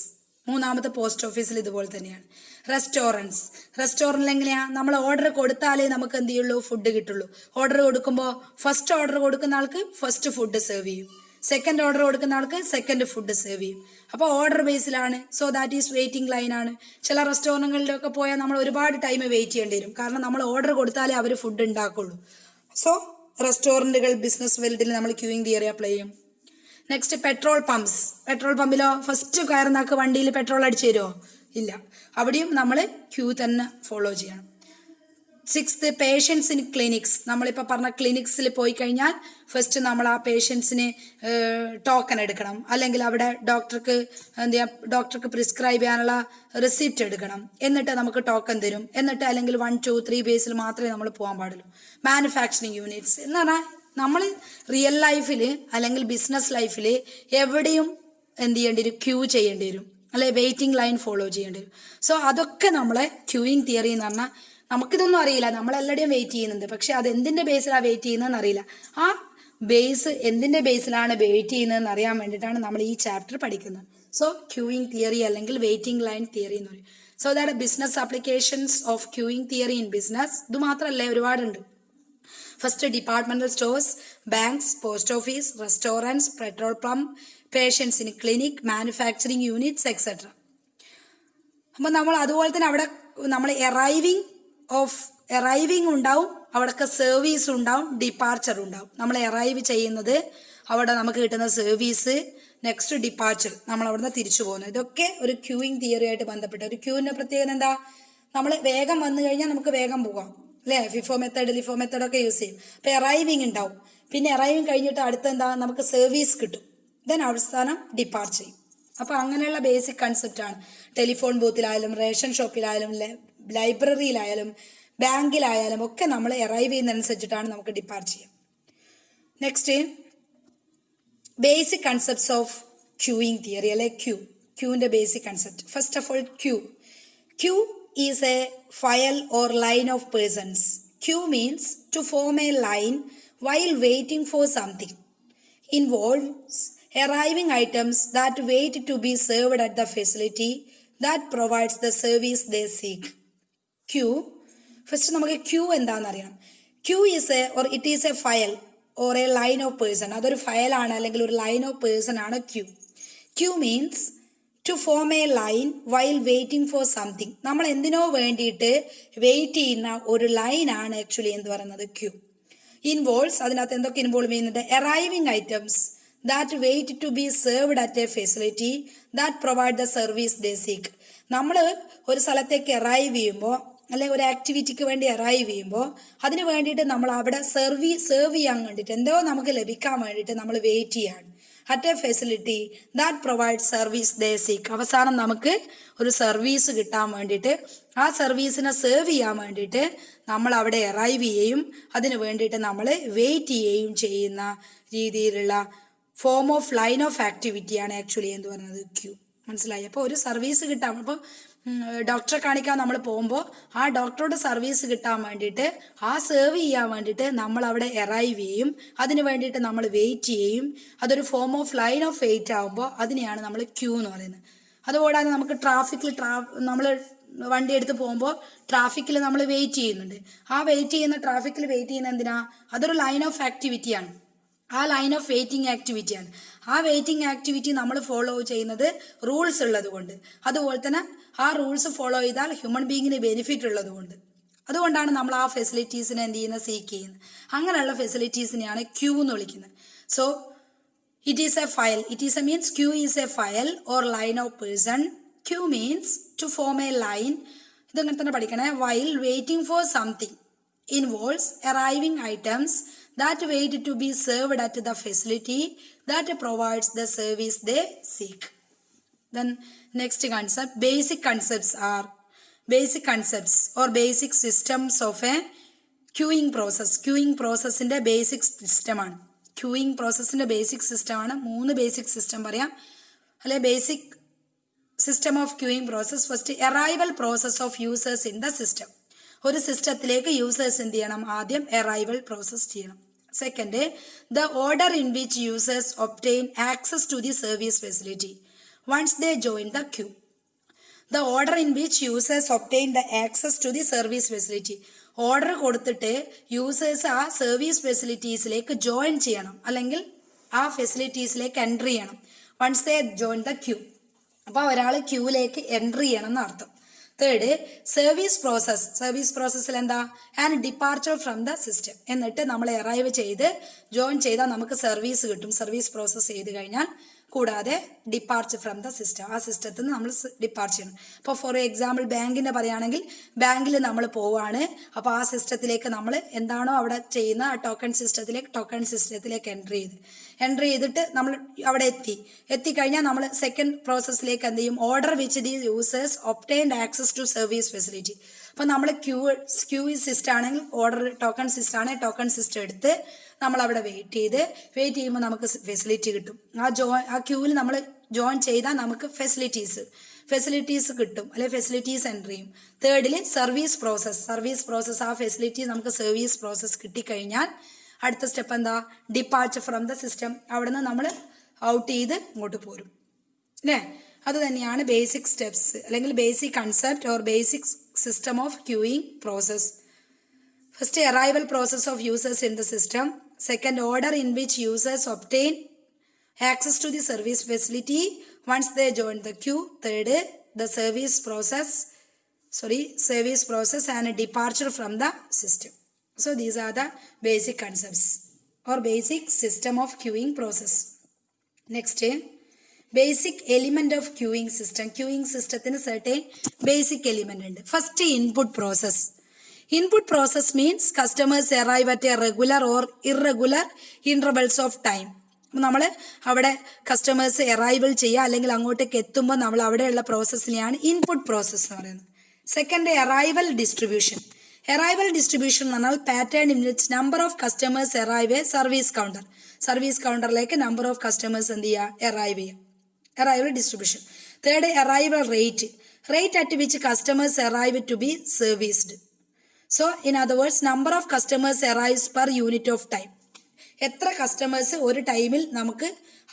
മൂന്നാമത്തെ പോസ്റ്റ് ഓഫീസിൽ ഇതുപോലെ തന്നെയാണ്. റെസ്റ്റോറൻറ്റിൽ എങ്ങനെയാ? നമ്മൾ ഓർഡർ കൊടുത്താലേ നമുക്ക് എന്ത് ചെയ്യുള്ളൂ? ഫുഡ് കിട്ടുള്ളൂ. ഓർഡർ കൊടുക്കുമ്പോൾ ഫസ്റ്റ് ഓർഡർ കൊടുക്കുന്ന ആൾക്ക് ഫസ്റ്റ് ഫുഡ് സെർവ് ചെയ്യും, സെക്കൻഡ് ഓർഡർ കൊടുക്കുന്ന ആൾക്ക് സെക്കൻഡ് ഫുഡ് സെർവ് ചെയ്യും. അപ്പോൾ ഓർഡർ ബേസിലാണ്. So that is waiting line ആണ്. ചില റെസ്റ്റോറൻറ്റുകളിലൊക്കെ പോയാൽ നമ്മൾ ഒരുപാട് ടൈം വെയിറ്റ് ചെയ്യേണ്ടി വരും, കാരണം നമ്മൾ ഓർഡർ കൊടുത്താലേ അവർ ഫുഡ് ഉണ്ടാക്കുള്ളൂ. സോ റെസ്റ്റോറൻറ്റുകൾ, ബിസിനസ് വേൾഡിൽ നമ്മൾ ക്യൂയിങ് തിയറി അപ്ലൈ ചെയ്യും. നെക്സ്റ്റ്, പെട്രോൾ പമ്പിലോ ഫസ്റ്റ് കയറുന്നാക്ക് വണ്ടിയിൽ പെട്രോൾ അടിച്ചു തരുമോ? ഇല്ല. അവിടെയും നമ്മൾ ക്യൂ തന്നെ ഫോളോ ചെയ്യണം. Sixth, patients in clinics. നമ്മളിപ്പോൾ പറഞ്ഞ ക്ലിനിക്സിൽ പോയി കഴിഞ്ഞാൽ ഫസ്റ്റ് നമ്മൾ ആ പേഷ്യൻസിന് ടോക്കൺ എടുക്കണം, അല്ലെങ്കിൽ അവിടെ ഡോക്ടർക്ക് പ്രിസ്ക്രൈബ് ചെയ്യാനുള്ള റിസിപ്റ്റ് എടുക്കണം, എന്നിട്ട് നമുക്ക് ടോക്കൺ തരും. എന്നിട്ട് അല്ലെങ്കിൽ 1, 2, 3 ബേസിൽ മാത്രമേ നമ്മൾ പോകാൻ പാടുള്ളൂ. മാനുഫാക്ചറിങ് യൂണിറ്റ്സ് എന്ന് പറഞ്ഞാൽ നമ്മൾ റിയൽ ലൈഫിൽ അല്ലെങ്കിൽ ബിസിനസ് ലൈഫിൽ എവിടെയും എന്ത് ചെയ്യേണ്ടി വരും? ക്യൂ ചെയ്യേണ്ടി വരും, അല്ലെ വെയിറ്റിംഗ് ലൈൻ ഫോളോ ചെയ്യേണ്ടി വരും. സോ അതൊക്കെ നമ്മളെ ക്യൂയിങ് തിയറി എന്ന് പറഞ്ഞാൽ നമുക്കിതൊന്നും അറിയില്ല, നമ്മളെല്ലാവരുടെയും വെയിറ്റ് ചെയ്യുന്നുണ്ട്, പക്ഷെ അത് എന്തിൻ്റെ ബേസിലാണ് വെയിറ്റ് ചെയ്യുന്നതെന്ന് അറിയില്ല. ആ ബേസ് എന്തിൻ്റെ ബേസിലാണ് വെയിറ്റ് ചെയ്യുന്നതെന്ന് അറിയാൻ വേണ്ടിയിട്ടാണ് നമ്മൾ ഈ ചാപ്റ്റർ പഠിക്കുന്നത്. സോ ക്യൂയിങ് തിയറി അല്ലെങ്കിൽ വെയിറ്റിംഗ് ലൈൻ തിയറി എന്ന് പറയും. So that business applications of queuing theory in business. ഇത് മാത്രമല്ല, ഒരുപാടുണ്ട്. First, departmental stores, banks, post office, restaurants, petrol pump, patients in clinic, manufacturing units, etcetera. അപ്പം നമ്മൾ അതുപോലെ തന്നെ അവിടെ നമ്മൾ എറൈവിങ് ഉണ്ടാവും, അവിടെയൊക്കെ സർവീസ് ഉണ്ടാവും, ഡിപ്പാർച്ചർ ഉണ്ടാവും. നമ്മൾ എറൈവ് ചെയ്യുന്നത്, അവിടെ നമുക്ക് കിട്ടുന്ന സർവീസ്, നെക്സ്റ്റ് ഡിപ്പാർച്ചർ, നമ്മൾ അവിടെ നിന്ന് തിരിച്ചു പോകുന്നത്. ഇതൊക്കെ ഒരു ക്യൂയിങ് തിയറി ആയിട്ട് ബന്ധപ്പെട്ട ഒരു ക്യൂവിൻ്റെ പ്രത്യേകത എന്താ? നമ്മൾ വേഗം വന്നു കഴിഞ്ഞാൽ നമുക്ക് വേഗം പോകാം, അല്ലേ? ലിഫോ മെത്തേഡ് ഒക്കെ യൂസ് ചെയ്യും. അപ്പോൾ എറൈവിങ് ഉണ്ടാവും. പിന്നെ എറൈവിങ് കഴിഞ്ഞിട്ട് അടുത്ത എന്താ? നമുക്ക് സർവീസ് കിട്ടും. ദെൻ അവസാനം ഡിപ്പാർച്ചർ ചെയ്യും. അപ്പോൾ അങ്ങനെയുള്ള ബേസിക് കൺസെപ്റ്റാണ്. ടെലിഫോൺ ബൂത്തിലായാലും, റേഷൻ ഷോപ്പിലായാലും, ലൈബ്രറിയിലായാലും, ബാങ്കിലായാലും ഒക്കെ നമ്മൾ എറൈവ് ചെയ്യുന്നതനുസരിച്ചിട്ടാണ് നമുക്ക് ഡിപ്പാർച്ചർ ചെയ്യാം. Next, basic concepts of queuing theory, അല്ലെ ക്യൂവിൻ്റെ basic concept. First of all, queue is a file or line of persons. Queue means to form a line while waiting for something. Involves arriving items that wait to be served at the facility that provides the service they seek. Queue. First നമുക്ക് ക്യൂ എന്താണെന്ന് അറിയണം. Queue it is a file or a line of person. അതൊരു ഫയലാണ് അല്ലെങ്കിൽ ഒരു ലൈൻ ഓഫ് പേഴ്സൺ ആണ് queue. Queue means to form a line while waiting for something. നമ്മൾ എന്തിനോ വേണ്ടിയിട്ട് വെയിറ്റ് ചെയ്യുന്ന ഒരു ലൈനാണ് ആക്ച്വലി എന്ത് പറയുന്നത്? ക്യൂ. ഇൻവോൾവ്സ്, അതിനകത്ത് എന്തൊക്കെ ഇൻവോൾവ് ചെയ്യുന്നുണ്ട്? Arriving items that wait to be served at a facility that provide the service they seek. നമ്മൾ ഒരു സ്ഥലത്തേക്ക് അറൈവ് ചെയ്യുമ്പോൾ, അല്ലെങ്കിൽ ഒരു ആക്ടിവിറ്റിക്ക് വേണ്ടി അറൈവ് ചെയ്യുമ്പോൾ, അതിന് വേണ്ടിയിട്ട് നമ്മൾ അവിടെ സെർവ് ചെയ്യാൻ വേണ്ടിയിട്ട്, എന്തോ നമുക്ക് ലഭിക്കാൻ വേണ്ടിയിട്ട് നമ്മൾ വെയിറ്റ് ചെയ്യാണ് at a facility that provide service they seek. അവസാനം നമുക്ക് ഒരു സർവീസ് കിട്ടാൻ വേണ്ടിയിട്ട്, ആ സർവീസിനെ സെർവ് ചെയ്യാൻ വേണ്ടിയിട്ട് നമ്മൾ അവിടെ അറൈവ് ചെയ്യുകയും അതിന് വേണ്ടിയിട്ട് നമ്മൾ വെയിറ്റ് ചെയ്യുകയും ചെയ്യുന്ന രീതിയിലുള്ള ഫോം ഓഫ് ലൈൻ ഓഫ് ആക്ടിവിറ്റിയാണ് ആക്ച്വലി എന്ന് പറയുന്നത് ക്യൂ. മനസ്സിലായി? അപ്പോൾ ഒരു സർവീസ് കിട്ടാൻ, അപ്പോൾ ഡോക്ടറെ കാണിക്കാൻ നമ്മൾ പോകുമ്പോൾ ആ ഡോക്ടറുടെ സർവീസ് കിട്ടാൻ വേണ്ടിയിട്ട്, ആ സെർവ് ചെയ്യാൻ വേണ്ടിയിട്ട് നമ്മൾ അവിടെ അറൈവ് ചെയ്യും, അതിന് വേണ്ടിയിട്ട് നമ്മൾ വെയിറ്റ് ചെയ്യും. അതൊരു form of line of wait ആകുമ്പോൾ അതിനെയാണ് നമ്മൾ ക്യൂ എന്ന് പറയുന്നത്. അതുകൂടാതെ നമുക്ക് ട്രാഫിക്കിൽ നമ്മൾ വണ്ടി എടുത്ത് പോകുമ്പോൾ ട്രാഫിക്കിൽ നമ്മൾ വെയിറ്റ് ചെയ്യുന്നുണ്ട്. ആ ട്രാഫിക്കിൽ വെയിറ്റ് ചെയ്യുന്ന എന്തിനാ? അതൊരു ലൈൻ ഓഫ് ആക്ടിവിറ്റിയാണ്. ആ ലൈൻ ഓഫ് വെയിറ്റിംഗ് ആക്ടിവിറ്റിയാണ്. ആ വെയിറ്റിംഗ് ആക്ടിവിറ്റി നമ്മൾ ഫോളോ ചെയ്യുന്നത് റൂൾസ് ഉള്ളത് കൊണ്ട്. അതുപോലെ തന്നെ ആ റൂൾസ് ഫോളോ ചെയ്താൽ ഹ്യൂമൻ ബീങ്ങിന് ബെനിഫിറ്റ് ഉള്ളത് കൊണ്ട്. അതുകൊണ്ടാണ് നമ്മൾ ആ ഫെസിലിറ്റീസിനെ എന്ത് ചെയ്യുന്നത്? സീക്ക് ചെയ്യുന്നത്. അങ്ങനെയുള്ള ഫെസിലിറ്റീസിനെയാണ് ക്യൂ എന്ന് വിളിക്കുന്നത്. So it is A file. means queue is a file or line of person. Queue means to form a line. ഇതങ്ങനെ തന്നെ പഠിക്കണേ. While waiting for something involves arriving items that wait to be served at the facility that provides the service they seek. Then next concept, basic concepts or basic systems of a queuing process. Queuing process ന്റെ basic system ആണ്. ക്യൂയിങ് പ്രോസസ്സിൻ്റെ ബേസിക് സിസ്റ്റമാണ്. 3 ബേസിക് സിസ്റ്റം പറയാം, അല്ലെ? Basic system of queuing process. First, arrival process of users in the system. ഒരു സിസ്റ്റത്തിലേക്ക് യൂസേഴ്സ് എന്ത് ചെയ്യണം? ആദ്യം അറൈവൽ പ്രോസസ് ചെയ്യണം. Second, the order in which users obtain access to the service facility once they join the queue. The order in which users obtain the access to the service facility. Order കൊടുത്തിട്ട് യൂസേഴ്സ് ആ സർവീസ് ഫെസിലിറ്റീസിലേക്ക് ജോയിൻ ചെയ്യണം, അല്ലെങ്കിൽ ആ ഫെസിലിറ്റീസിലേക്ക് എൻട്രി ചെയ്യണം. Once they join the queue. അപ്പോൾ ഒരാൾ ക്യൂവിലേക്ക് എൻട്രി ചെയ്യണം എന്നർത്ഥം. തേർഡ്, സർവീസ് പ്രോസസ്സിൽ എന്താ? And departure from the system. എന്നിട്ട് നമ്മൾ അറൈവ് ചെയ്ത് ജോയിൻ ചെയ്താൽ നമുക്ക് സർവീസ് കിട്ടും. സർവീസ് പ്രോസസ്സ് ചെയ്ത് കഴിഞ്ഞാൽ കൂടാതെ ഡിപ്പാർച്ചർ ഫ്രം ദ സിസ്റ്റം, ആ സിസ്റ്റത്തിൽ നിന്ന് നമ്മൾ ഡിപ്പാർച്ച് ചെയ്യണം. ഇപ്പോൾ ഫോർ എക്സാമ്പിൾ ബാങ്കിൻ്റെ പറയുകയാണെങ്കിൽ, ബാങ്കിൽ നമ്മൾ പോവാണ്. അപ്പോൾ ആ സിസ്റ്റത്തിലേക്ക് നമ്മൾ എന്താണോ അവിടെ ചെയ്യുന്ന ആ ടോക്കൺ സിസ്റ്റത്തിലേക്ക് എൻട്രി ചെയ്തിട്ട് നമ്മൾ അവിടെ എത്തിക്കഴിഞ്ഞാൽ നമ്മൾ സെക്കൻഡ് പ്രോസസ്സിലേക്ക് എന്ത് ചെയ്യും? Order which the users obtained access to service facility. അപ്പോൾ നമ്മൾ ക്യൂ സിസ്റ്റം ആണെങ്കിൽ ടോക്കൺ സിസ്റ്റം എടുത്ത് നമ്മൾ അവിടെ വെയിറ്റ് ചെയ്യുമ്പോൾ നമുക്ക് ഫെസിലിറ്റി കിട്ടും. ആ ക്യൂവിൽ നമ്മൾ ജോയിൻ ചെയ്താൽ നമുക്ക് ഫെസിലിറ്റീസ് കിട്ടും, അല്ലെങ്കിൽ ഫെസിലിറ്റീസ് എൻ്റർ ചെയ്യും. തേർഡിൽ സർവീസ് പ്രോസസ്. ആ ഫെസിലിറ്റി നമുക്ക് സർവീസ് പ്രോസസ് കിട്ടിക്കഴിഞ്ഞാൽ അടുത്ത സ്റ്റെപ്പ് എന്താ? Departure from the system. അവിടെ നിന്ന് നമ്മൾ ഔട്ട് ചെയ്ത് ഇങ്ങോട്ട് പോരും, അല്ലേ? അത് തന്നെയാണ് ബേസിക് സ്റ്റെപ്സ്, അല്ലെങ്കിൽ basic concept or basic system of queuing process. First, arrival process of users in the system. Second, order in which users obtain access to the service facility once they join the queue. Third, the service process and departure from the system. So these are the basic concepts or basic system of queuing process. Next, basic element of queuing system. Queuing system certain basic element ഉണ്ട്. First, input process. Input process means customers arrive at a regular or irregular intervals of time. നമ്മൾ അവിടെ കസ്റ്റമേഴ്സ് അറൈവൽ ചെയ്യുക, അല്ലെങ്കിൽ അങ്ങോട്ടേക്ക് എത്തുമ്പോൾ നമ്മൾ അവിടെയുള്ള പ്രോസസ്സിനെയാണ് ഇൻപുട്ട് പ്രോസസ്സ് എന്ന് പറയുന്നത്. സെക്കൻഡ്, അറൈവൽ ഡിസ്ട്രിബ്യൂഷൻ എന്ന് പറഞ്ഞാൽ pattern in which number of customers arrive service കൗണ്ടറിലേക്ക് നമ്പർ ഓഫ് കസ്റ്റമേഴ്സ് എന്ത് ചെയ്യുക? Arrival distribution. Third, arrival rate at which customers arrive to be serviced. So, in other words, number of customers arrives per unit of time. എത്ര കസ്റ്റമേഴ്സ് ഒരു ടൈമിൽ നമുക്ക്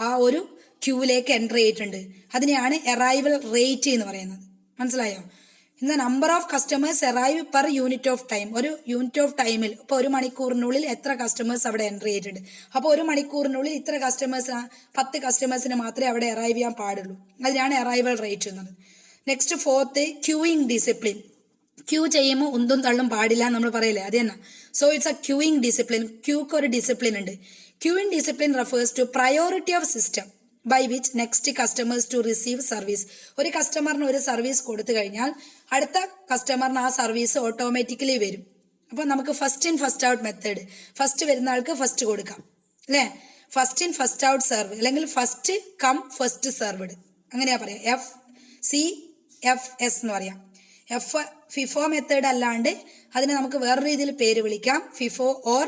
ആ ഒരു ക്യൂവിലേക്ക് എൻ്റർ ചെയ്തിട്ടുണ്ട്, അതിനെയാണ് അറൈവൽ റേറ്റ് എന്ന് പറയുന്നത്. മനസ്സിലായോ? ഇന്ന് number of customers arrive per unit of time. ഒരു യൂണിറ്റ് ഓഫ് ടൈമിൽ ഇപ്പോൾ 1 മണിക്കൂറിനുള്ളിൽ എത്ര കസ്റ്റമേഴ്സ് അവിടെ എൻ്റർ ചെയ്തിട്ടുണ്ട്. അപ്പോൾ 1 മണിക്കൂറിനുള്ളിൽ ഇത്ര 10 കസ്റ്റമേഴ്സിന് മാത്രമേ അവിടെ അറൈവ് ചെയ്യാൻ പാടുള്ളൂ. അതിനാണ് അറൈവൽ റേറ്റ് എന്നത്. Next, fourth, queuing discipline. Queue ചെയ്യുമ്പോൾ ഉന്തും തള്ളും പാടില്ല നമ്മൾ പറയില്ലേ, അത് തന്നെ. So it's a queuing discipline. ക്യൂക്ക് ഒരു ഡിസിപ്ലിൻ ഉണ്ട്. Queuing discipline refers to priority of system by which next customers to receive service. ഒരു കസ്റ്റമറിന് ഒരു സർവീസ് കൊടുത്തു കഴിഞ്ഞാൽ അടുത്ത കസ്റ്റമറിന് ആ സർവീസ് ഓട്ടോമാറ്റിക്കലി വരും. അപ്പോൾ നമുക്ക് first in first out method, first വരുന്ന ആൾക്ക് ഫസ്റ്റ് കൊടുക്കാം, അല്ലേ? First in first out serve, അല്ലെങ്കിൽ ഫസ്റ്റ് കം ഫസ്റ്റ് സർവ്ഡ്, അങ്ങനെയാ പറയാം. FCFS എന്ന് പറയാം. ഫിഫോ മെത്തേഡ് അല്ലാണ്ട് അതിനെ നമുക്ക് വേറെ രീതിയിൽ പേര് വിളിക്കാം, ഫിഫോ ഓർ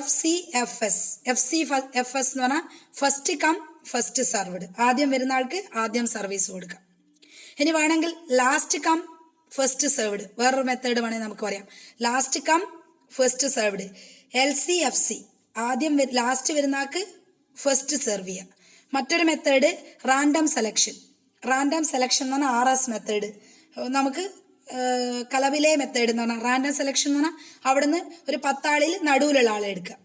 FCFS. FCFS എന്ന് പറഞ്ഞാൽ ഫസ്റ്റ് കം ഫസ്റ്റ് സർവ്ഡ്. ആദ്യം വരുന്ന ആൾക്ക് ആദ്യം സർവീസ് കൊടുക്കാം. ഇനി വേണമെങ്കിൽ ലാസ്റ്റ് കം ഫസ്റ്റ് സർവ്ഡ്, വേറൊരു മെത്തേഡ് വേണമെങ്കിൽ നമുക്ക് പറയാം. Last come first served. LCFC, ആദ്യം ലാസ്റ്റ് വരുന്ന ആൾക്ക് ഫസ്റ്റ് സെർവ് ചെയ്യാം. മറ്റൊരു മെത്തേഡ് റാൻഡം സെലക്ഷൻ എന്ന് പറഞ്ഞാൽ RS മെത്തേഡ്. നമുക്ക് കലവിലെ മെത്തേഡ് എന്ന് പറഞ്ഞാൽ റാൻഡം സെലക്ഷൻ എന്ന് പറഞ്ഞാൽ അവിടുന്ന് ഒരു 10 ആളിൽ നടുവിലുള്ള ആളെ എടുക്കുക,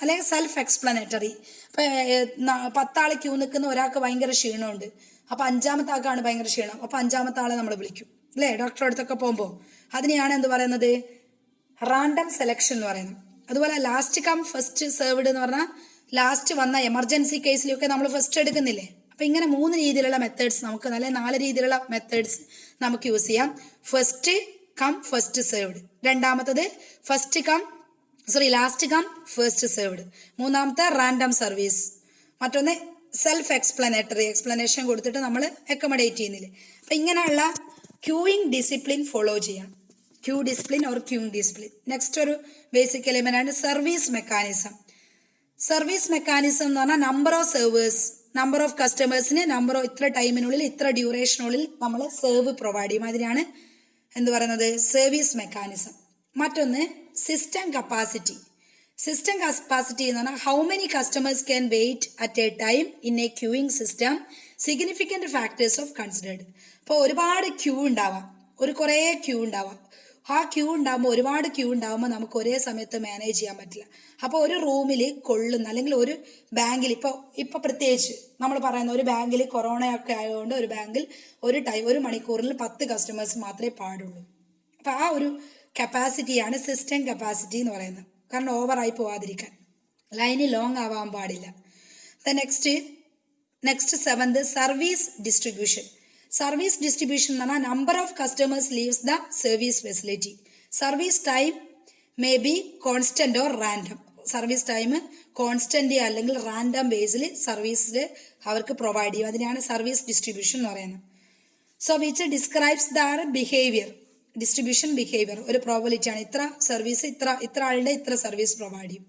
അല്ലെങ്കിൽ സെൽഫ് എക്സ്പ്ലനേറ്ററി. ഇപ്പം 10 ആൾ ക്യൂ നിൽക്കുന്ന ഒരാൾക്ക് ഭയങ്കര ക്ഷീണമുണ്ട്, അപ്പം 5-മത്തെ ആൾക്കാണ് ഭയങ്കര ക്ഷീണം, അപ്പം 5-മത്തെ ആളെ നമ്മൾ വിളിക്കും അല്ലേ, ഡോക്ടറെ അടുത്തൊക്കെ പോകുമ്പോൾ. അതിനെയാണ് എന്ത് പറയുന്നത്, റാൻഡം സെലക്ഷൻ എന്ന് പറയുന്നത്. അതുപോലെ ലാസ്റ്റ് കം ഫസ്റ്റ് സെർവ്ഡ് എന്ന് പറഞ്ഞാൽ ലാസ്റ്റ് വന്ന എമർജൻസി കേസിലൊക്കെ നമ്മൾ ഫസ്റ്റ് എടുക്കുന്നില്ലേ. അപ്പം ഇങ്ങനെ 3 രീതിയിലുള്ള മെത്തേഡ്സ് നമുക്ക്, അല്ലെങ്കിൽ 4 രീതിയിലുള്ള മെത്തേഡ്സ് നമുക്ക് യൂസ് ചെയ്യാം. ഫസ്റ്റ് കം ഫസ്റ്റ് സെർവ്ഡ്, രണ്ടാമത്തത് ലാസ്റ്റ് കം ഫസ്റ്റ് സെർവ്ഡ്, മൂന്നാമത്തെ റാൻഡം സർവീസ്, മറ്റൊന്ന് സെൽഫ് എക്സ്പ്ലനേറ്ററി, എക്സ്പ്ലനേഷൻ കൊടുത്തിട്ട് നമ്മൾ അക്കോമഡേറ്റ് ചെയ്യുന്നില്ലേ. അപ്പം ഇങ്ങനെയുള്ള ക്യൂയിങ് ഡിസിപ്ലിൻ ഫോളോ ചെയ്യണം, queue discipline or queuing discipline. Next ഒരു ബേസിക് എലിമെന്റ് ആണ് സർവീസ് മെക്കാനിസം. സർവീസ് മെക്കാനിസം എന്ന് പറഞ്ഞാൽ number of servers, number of കസ്റ്റമേഴ്സിന് ഇത്ര ടൈമിനുള്ളിൽ ഇത്ര ഡ്യൂറേഷനുള്ളിൽ നമ്മൾ സെർവ് പ്രൊവൈഡ് ചെയ്യും. അതിനാണ് എന്ത് പറയുന്നത്, സർവീസ് മെക്കാനിസം. മറ്റൊന്ന് സിസ്റ്റം കപ്പാസിറ്റി. സിസ്റ്റം കപ്പാസിറ്റി എന്ന് പറഞ്ഞാൽ how many customers can wait at a time in a queuing system, significant factors of considered. അപ്പോൾ ഒരുപാട് ക്യൂ ഉണ്ടാവാം, കുറേ ക്യൂ ഉണ്ടാവാം. ആ ക്യൂ ഉണ്ടാകുമ്പോൾ, ഒരുപാട് ക്യൂ ഉണ്ടാകുമ്പോൾ നമുക്ക് ഒരേ സമയത്ത് മാനേജ് ചെയ്യാൻ പറ്റില്ല. അപ്പോൾ ഒരു റൂമിൽ കൊള്ളുന്ന, അല്ലെങ്കിൽ ഒരു ബാങ്കിൽ ഇപ്പോൾ പ്രത്യേകിച്ച് നമ്മൾ പറയുന്ന ഒരു ബാങ്കിൽ കൊറോണയൊക്കെ ആയതുകൊണ്ട് ഒരു ബാങ്കിൽ ഒരു മണിക്കൂറിൽ 10 കസ്റ്റമേഴ്സ് മാത്രമേ പാടുള്ളൂ. അപ്പോൾ ആ ഒരു കപ്പാസിറ്റിയാണ് സിസ്റ്റം കപ്പാസിറ്റി എന്ന് പറയുന്നത്. കാരണം ഓവറായി പോവാതിരിക്കാൻ, ലൈന് ലോങ് ആവാൻ പാടില്ല. Next 7th service distribution. Service distribution എന്ന് പറഞ്ഞാൽ number of customers leaves the service facility. Service time may be constant or random. Service time constant അല്ലെങ്കിൽ റാൻഡം ബേസിൽ സർവീസിൽ അവർക്ക് പ്രൊവൈഡ് ചെയ്യും. അതിനാണ് സർവീസ് ഡിസ്ട്രിബ്യൂഷൻ എന്ന് പറയുന്നത്. So which describes the behaviour, distribution behaviour ഒരു പ്രോബബിലിറ്റി ആണ്. ഇത്ര സർവീസ്, ഇത്ര ആളുടെ ഇത്ര സർവീസ് പ്രൊവൈഡ് ചെയ്യും.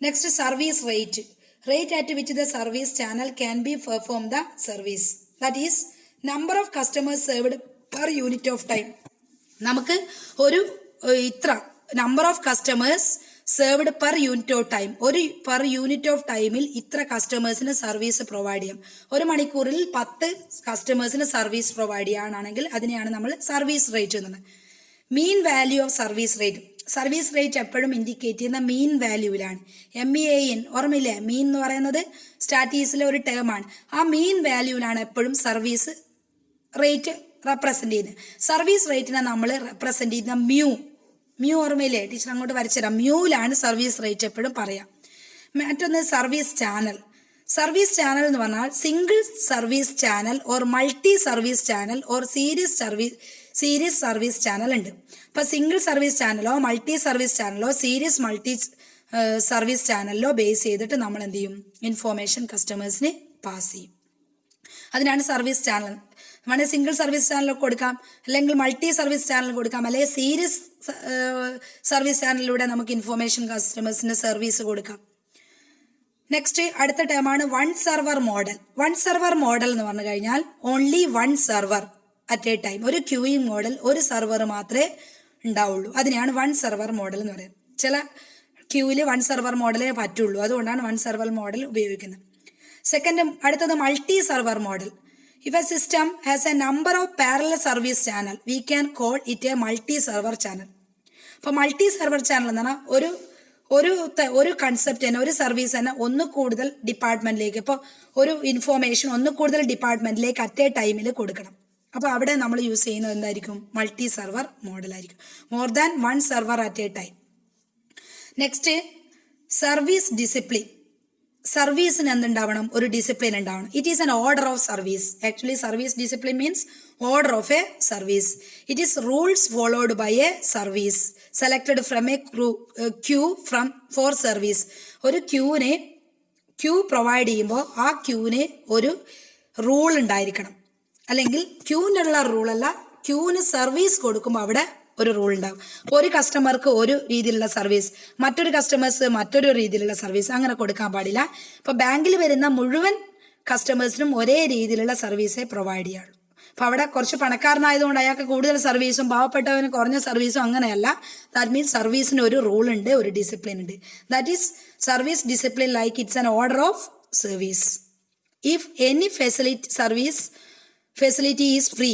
Next service rate. Rate at which the service channel can be perform the service. That is number of customers served per unit of time. നമുക്ക് ഇത്ര number of customers served per unit of time, per unit of ടൈമിൽ ഇത്ര കസ്റ്റമേഴ്സിന് സർവീസ് പ്രൊവൈഡ് ചെയ്യാം. ഒരു മണിക്കൂറിൽ 10 കസ്റ്റമേഴ്സിന് സർവീസ് പ്രൊവൈഡ് ചെയ്യാനാണെങ്കിൽ അതിനെയാണ് നമ്മൾ സർവീസ് റേറ്റ് എന്നത്. Mean value of service rate. Service rate എപ്പോഴും ഇൻഡിക്കേറ്റ് ചെയ്യുന്ന മീൻ വാല്യൂവിലാണ്. MEAN ഓർമ്മയില്ലേ, മീൻ എന്ന് പറയുന്നത് സ്റ്റാറ്റീസിലെ ഒരു ടേമാണ്. ആ മീൻ വാല്യൂവിലാണ് എപ്പോഴും സർവീസ് റേറ്റ് റെപ്രസെന്റ് ചെയ്യുന്നത്. സർവീസ് റേറ്റിനെ നമ്മൾ റെപ്രസെന്റ് ചെയ്യുന്ന മ്യൂ ഓർമ്മയില്ലേ, ടീച്ചർ അങ്ങോട്ട് വരച്ചുതരാം. മ്യൂവിലാണ് സർവീസ് റേറ്റ് എപ്പോഴും പറയാം. മറ്റൊന്ന് സർവീസ് ചാനൽ. സർവീസ് ചാനൽ എന്ന് പറഞ്ഞാൽ single service channel or multi service channel or series service channel ഉണ്ട്. അപ്പോൾ സിംഗിൾ സർവീസ് ചാനലോ മൾട്ടി സർവീസ് ചാനലോ സീരീസ് മൾട്ടി സർവീസ് ചാനലിലോ ബേസ് ചെയ്തിട്ട് നമ്മൾ എന്ത് ചെയ്യും, ഇൻഫോർമേഷൻ കസ്റ്റമേഴ്സിന് പാസ് ചെയ്യും. അതിനാണ് സർവീസ് ചാനൽ. വേണമെങ്കിൽ സിംഗിൾ സർവീസ് ചാനൽ കൊടുക്കാം, അല്ലെങ്കിൽ മൾട്ടി സർവീസ് ചാനൽ കൊടുക്കാം, അല്ലെങ്കിൽ സീരീസ് സർവീസ് ചാനലിലൂടെ നമുക്ക് ഇൻഫോർമേഷൻ കസ്റ്റമേഴ്സിന് സർവീസ് കൊടുക്കാം. നെക്സ്റ്റ് അടുത്ത ടേമാണ് one server model. One server model എന്ന് പറഞ്ഞു കഴിഞ്ഞാൽ only one server at a time. ഒരു ക്യൂയിങ് മോഡൽ, ഒരു സെർവർ മാത്രമേ ഉണ്ടാവുള്ളൂ. അതിനെയാണ് വൺ സെർവർ മോഡൽ എന്ന് പറയുന്നത്. ചില ക്യൂവിൽ വൺ സെർവർ മോഡലേ പറ്റുള്ളൂ, അതുകൊണ്ടാണ് വൺ സെർവർ മോഡൽ ഉപയോഗിക്കുന്നത്. അടുത്തത് multi server model. If a system has a number of parallel service channel, we can call it a multi-server channel. അപ്പോൾ മൾട്ടി സെർവർ ചാനൽ എന്ന് പറഞ്ഞാൽ ഒരു കൺസെപ്റ്റ് തന്നെ, ഒരു സർവീസ് തന്നെ ഒന്ന് കൂടുതൽ ഡിപ്പാർട്ട്മെന്റിലേക്ക്, ഇപ്പോൾ ഒരു ഇൻഫോർമേഷൻ ഒന്ന് കൂടുതൽ ഡിപ്പാർട്ട്മെന്റിലേക്ക് അറ്റ് എ ടൈമിൽ കൊടുക്കണം. അപ്പോൾ അവിടെ നമ്മൾ യൂസ് ചെയ്യുന്നത് എന്തായിരിക്കും, മൾട്ടി സെർവർ മോഡലായിരിക്കും. More than one server at a time. Next service discipline. സർവീസിന് എന്തുണ്ടാവണം, ഒരു ഡിസിപ്ലിൻ ഉണ്ടാവണം. It is an order of service. Actually service discipline means order of a service. It is rules followed by a service selected from a queue for service. ഒരു ക്യൂ പ്രൊവൈഡ് ചെയ്യുമ്പോൾ ആ ക്യൂവിന് ഒരു റൂൾ ഉണ്ടായിരിക്കണം. അല്ലെങ്കിൽ ക്യൂവിനുള്ള റൂളല്ല, ക്യൂവിന് സർവീസ് കൊടുക്കുമ്പോൾ അവിടെ ഒരു റൂൾ ഉണ്ടാവും. അപ്പോൾ ഒരു കസ്റ്റമർക്ക് ഒരു രീതിയിലുള്ള സർവീസ്, മറ്റൊരു കസ്റ്റമേഴ്സ് മറ്റൊരു രീതിയിലുള്ള സർവീസ്, അങ്ങനെ കൊടുക്കാൻ പാടില്ല. ഇപ്പോൾ ബാങ്കിൽ വരുന്ന മുഴുവൻ കസ്റ്റമേഴ്സിനും ഒരേ രീതിയിലുള്ള സർവീസേ പ്രൊവൈഡ് ചെയ്യുള്ളൂ. അപ്പോൾ അവിടെ കുറച്ച് പണക്കാരനായതുകൊണ്ട് അയാൾക്ക് കൂടുതൽ സർവീസും പാവപ്പെട്ടവന് കുറഞ്ഞ സർവീസും അങ്ങനെയല്ല. ദാറ്റ് മീൻസ് സർവീസിന് ഒരു റൂൾ ഉണ്ട്, ഒരു ഡിസിപ്ലിൻ ഉണ്ട്. That is service discipline like it's an order of service. If any facility is free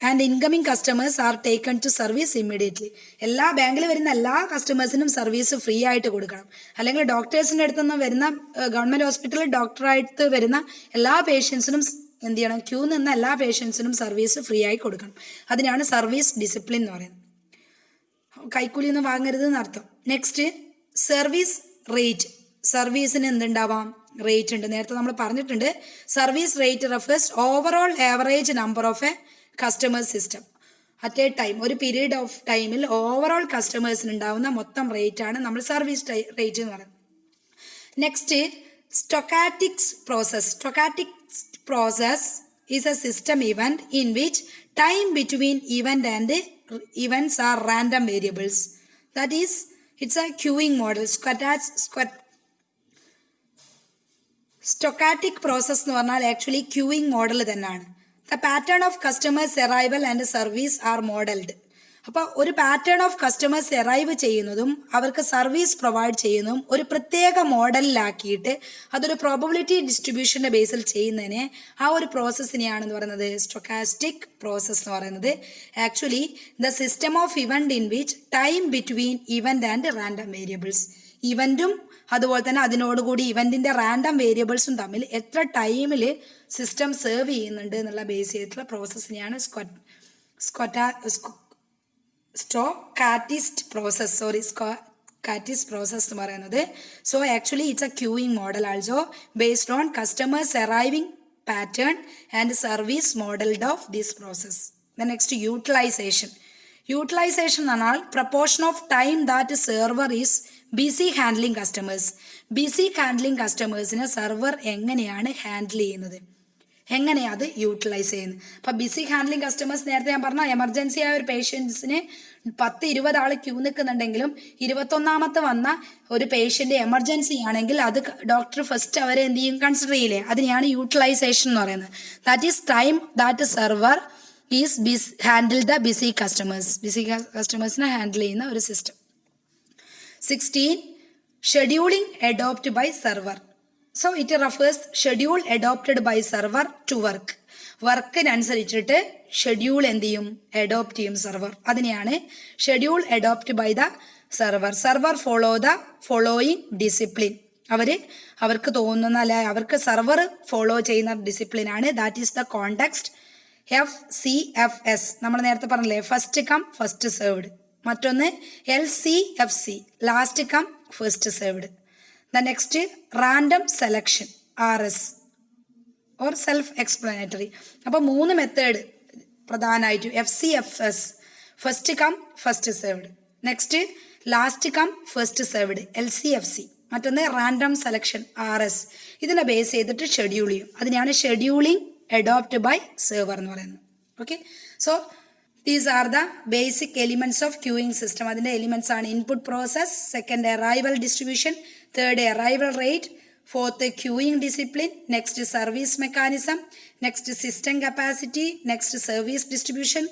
and incoming customers are taken to service immediately. എല്ലാ ബാങ്കിൽ വരുന്ന എല്ലാ കസ്റ്റമേഴ്സിനും സർവീസ് ഫ്രീ ആയിട്ട് കൊടുക്കണം. അല്ലെങ്കിൽ ഡോക്ടേഴ്സിൻ്റെ അടുത്തുനിന്ന് വരുന്ന ഗവൺമെൻറ് ഹോസ്പിറ്റലിൽ ഡോക്ടറായിട്ട് വരുന്ന എല്ലാ പേഷ്യൻസിനും എന്ത് ചെയ്യണം, ക്യൂ നിന്ന എല്ലാ പേഷ്യൻസിനും സർവീസ് ഫ്രീ ആയി കൊടുക്കണം. അതിനാണ് സർവീസ് ഡിസിപ്ലിൻ എന്ന് പറയുന്നത്. കൈക്കൂലി ഒന്നും വാങ്ങരുത് എന്നർത്ഥം. Next service rate. സർവീസിന് എന്തുണ്ടാവാം, റേറ്റ് ഉണ്ട്. നേരത്തെ നമ്മൾ പറഞ്ഞിട്ടുണ്ട്, service rate refers overall average number of A customers system at a time. ഒരു പീരീഡ് ഓഫ് ടൈമിൽ ഓവറോൾ കസ്റ്റമേഴ്സിന് ഉണ്ടാവുന്ന മൊത്തം റേറ്റ് ആണ് നമ്മൾ സർവീസ് റേറ്റ് എന്ന് പറയുന്നത്. Next stochastics process. Stochastic process is a system event in which time between event and events are random variables. That is, it's a queuing model. Stochastic process എന്ന് പറഞ്ഞാൽ ആക്ച്വലി ക്യൂയിങ് മോഡൽ തന്നെയാണ്. The pattern of customers arrival and service are modeled. അപ്പോൾ ഒരു പാറ്റേൺ ഓഫ് കസ്റ്റമേഴ്സ് അറൈവ് ചെയ്യുന്നതും അവർക്ക് സർവീസ് പ്രൊവൈഡ് ചെയ്യുന്നതും ഒരു പ്രത്യേക മോഡലിലാക്കിയിട്ട് അതൊരു പ്രോബബിലിറ്റി ഡിസ്ട്രിബ്യൂഷൻ്റെ ബേസിൽ ചെയ്യുന്നതിനെ ആ ഒരു പ്രോസസ്സിനെയാണെന്ന് പറയുന്നത് സ്റ്റൊക്കാസ്റ്റിക് പ്രോസസ് എന്ന് പറയുന്നത്. Actually the system of event in which time between event and random variables. ഇവന്റും അതുപോലെ തന്നെ അതിനോടുകൂടി ഇവന്റിന്റെ റാൻഡം വേരിയബിൾസും തമ്മിൽ എത്ര ടൈമിൽ സിസ്റ്റം സെർവ് ചെയ്യുന്നുണ്ട് എന്നുള്ള ബേസ് ചെയ്തിട്ടുള്ള പ്രോസസ്സിനെയാണ് സ്റ്റോക്കാറ്റിസ്റ്റ് പ്രോസസ് എന്ന് പറയുന്നത്. So actually it's a queuing model also based on customers arriving pattern and service modelled of this process. Next utilisation. Utilisation എന്ന് പറഞ്ഞാൽ proportion of time that server is busy handling customers. Busy handling കസ്റ്റമേഴ്സിനെ സെർവർ എങ്ങനെയാണ് ഹാൻഡിൽ ചെയ്യുന്നത്, എങ്ങനെയാണ് അത് യൂട്ടിലൈസ് ചെയ്യുന്നത്. അപ്പം ബിസി ഹാൻഡ്ലിംഗ് കസ്റ്റമേഴ്സ് നേരത്തെ ഞാൻ പറഞ്ഞ എമർജൻസി ആയ ഒരു പേഷ്യൻസിന് 10-20 ആൾ ക്യൂ നിൽക്കുന്നുണ്ടെങ്കിലും 21ാമത്തെ വന്ന ഒരു പേഷ്യൻ്റ് എമർജൻസി ആണെങ്കിൽ അത് ഡോക്ടർ ഫസ്റ്റ് അവരെ എന്ത് ചെയ്യും, കൺസിഡർ ചെയ്യില്ലേ. അതിനെയാണ് യൂട്ടിലൈസേഷൻ എന്ന് പറയുന്നത്. That is time that server is handle the busy customers. Busy കസ്റ്റമേഴ്സിനെ ഹാൻഡിൽ ചെയ്യുന്ന ഒരു system. 16. Scheduling adopted by server. So it refers schedule adopted by server to work. വർക്കിനനുസരിച്ചിട്ട് ഷെഡ്യൂൾ എന്ത് ചെയ്യും, അഡോപ്റ്റ് ചെയ്യും സെർവർ. അതിനെയാണ് schedule adopt by the server. Server follow the following discipline. അവർക്ക് തോന്നുന്ന അല്ലെ അവർക്ക് സെർവർ ഫോളോ ചെയ്യുന്ന ഡിസിപ്ലിനാണ്. That is the context. FCFS നമ്മൾ നേരത്തെ പറഞ്ഞില്ലേ, ഫസ്റ്റ് കം ഫസ്റ്റ് സെർവ്ഡ്. മറ്റൊന്ന് LCFC, last come first served. The next random selection, RS or self explanatory. അപ്പോൾ 3 മെത്തേഡ് പ്രധാനമായിട്ടും. FCFS first come first served, next last come first served LCFC, മറ്റൊന്ന് റാൻഡം സെലക്ഷൻ RS. ഇതിനെ ബേസ് ചെയ്തിട്ട് ഷെഡ്യൂൾ ചെയ്യും. അതിനെയാണ് ഷെഡ്യൂളിംഗ് അഡോപ്റ്റ് ബൈ സെർവർ എന്ന് പറയുന്നത്. Okay, so these are the basic elements of queuing system. അതിൻ്റെ എലിമെന്റ്സ് ആണ് input process, second arrival distribution, third arrival rate, fourth queuing discipline, next service mechanism, next system capacity, next service distribution,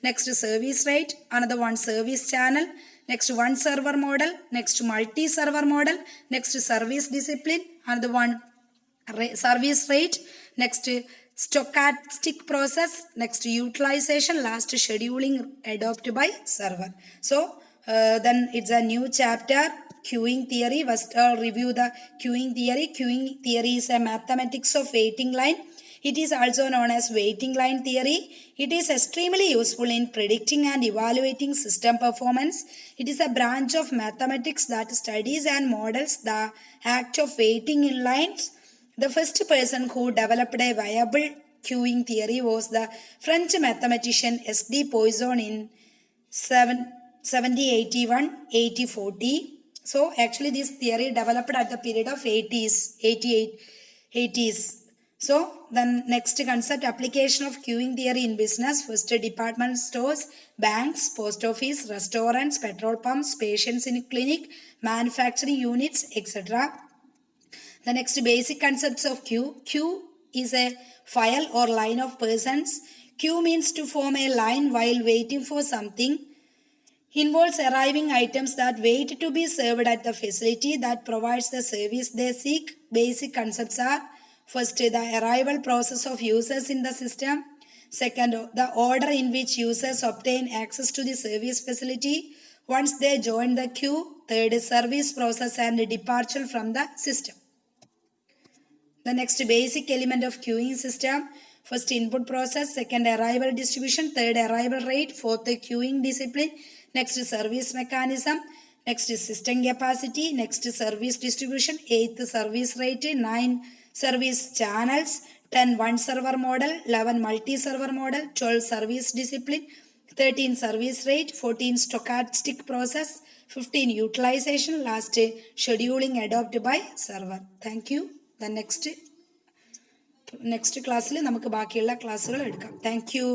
next service rate, another one service channel, next one server model, next multi server model, next service discipline, another one service rate, next stochastic process, next utilization, last scheduling adopted by server. So then it's a new chapter, queuing theory. First review the queuing theory. Queuing theory is a mathematics of waiting line. It is also known as waiting line theory. It is extremely useful in predicting and evaluating system performance. It is a branch of mathematics that studies and models the act of waiting in lines. The first person who developed a viable queuing theory was the French mathematician S.D. Poisson in 1781-1840. So actually this theory developed at the period of 80s. So then next concept, application of queuing theory in business. First, department stores, banks, post office, restaurants, petrol pumps, patients in clinic, manufacturing units, etc. The next basic concepts of queue. Queue is a file or line of persons. Queue means to form a line while waiting for something. Involves arriving items that wait to be served at the facility that provides the service they seek. Basic concepts are: first, the arrival process of users in the system. Second, the order in which users obtain access to the service facility once they join the queue. Third, service process and departure from the system. The next basic element of queuing system. First, input process. Second, arrival distribution. Third, arrival rate. Fourth, queuing discipline. Next, service mechanism. Next, system capacity. Next, service distribution. Eighth, service rate. 9, service channels. 10, one server model. 11, multi-server model. 12, service discipline. 13, service rate. 14, stochastic process. 15, utilization. Last, scheduling adopted by server. Thank you. The next ക്ലാസ്സിൽ നമുക്ക് ബാക്കിയുള്ള ക്ലാസ്സുകൾ എടുക്കാം. Thank you.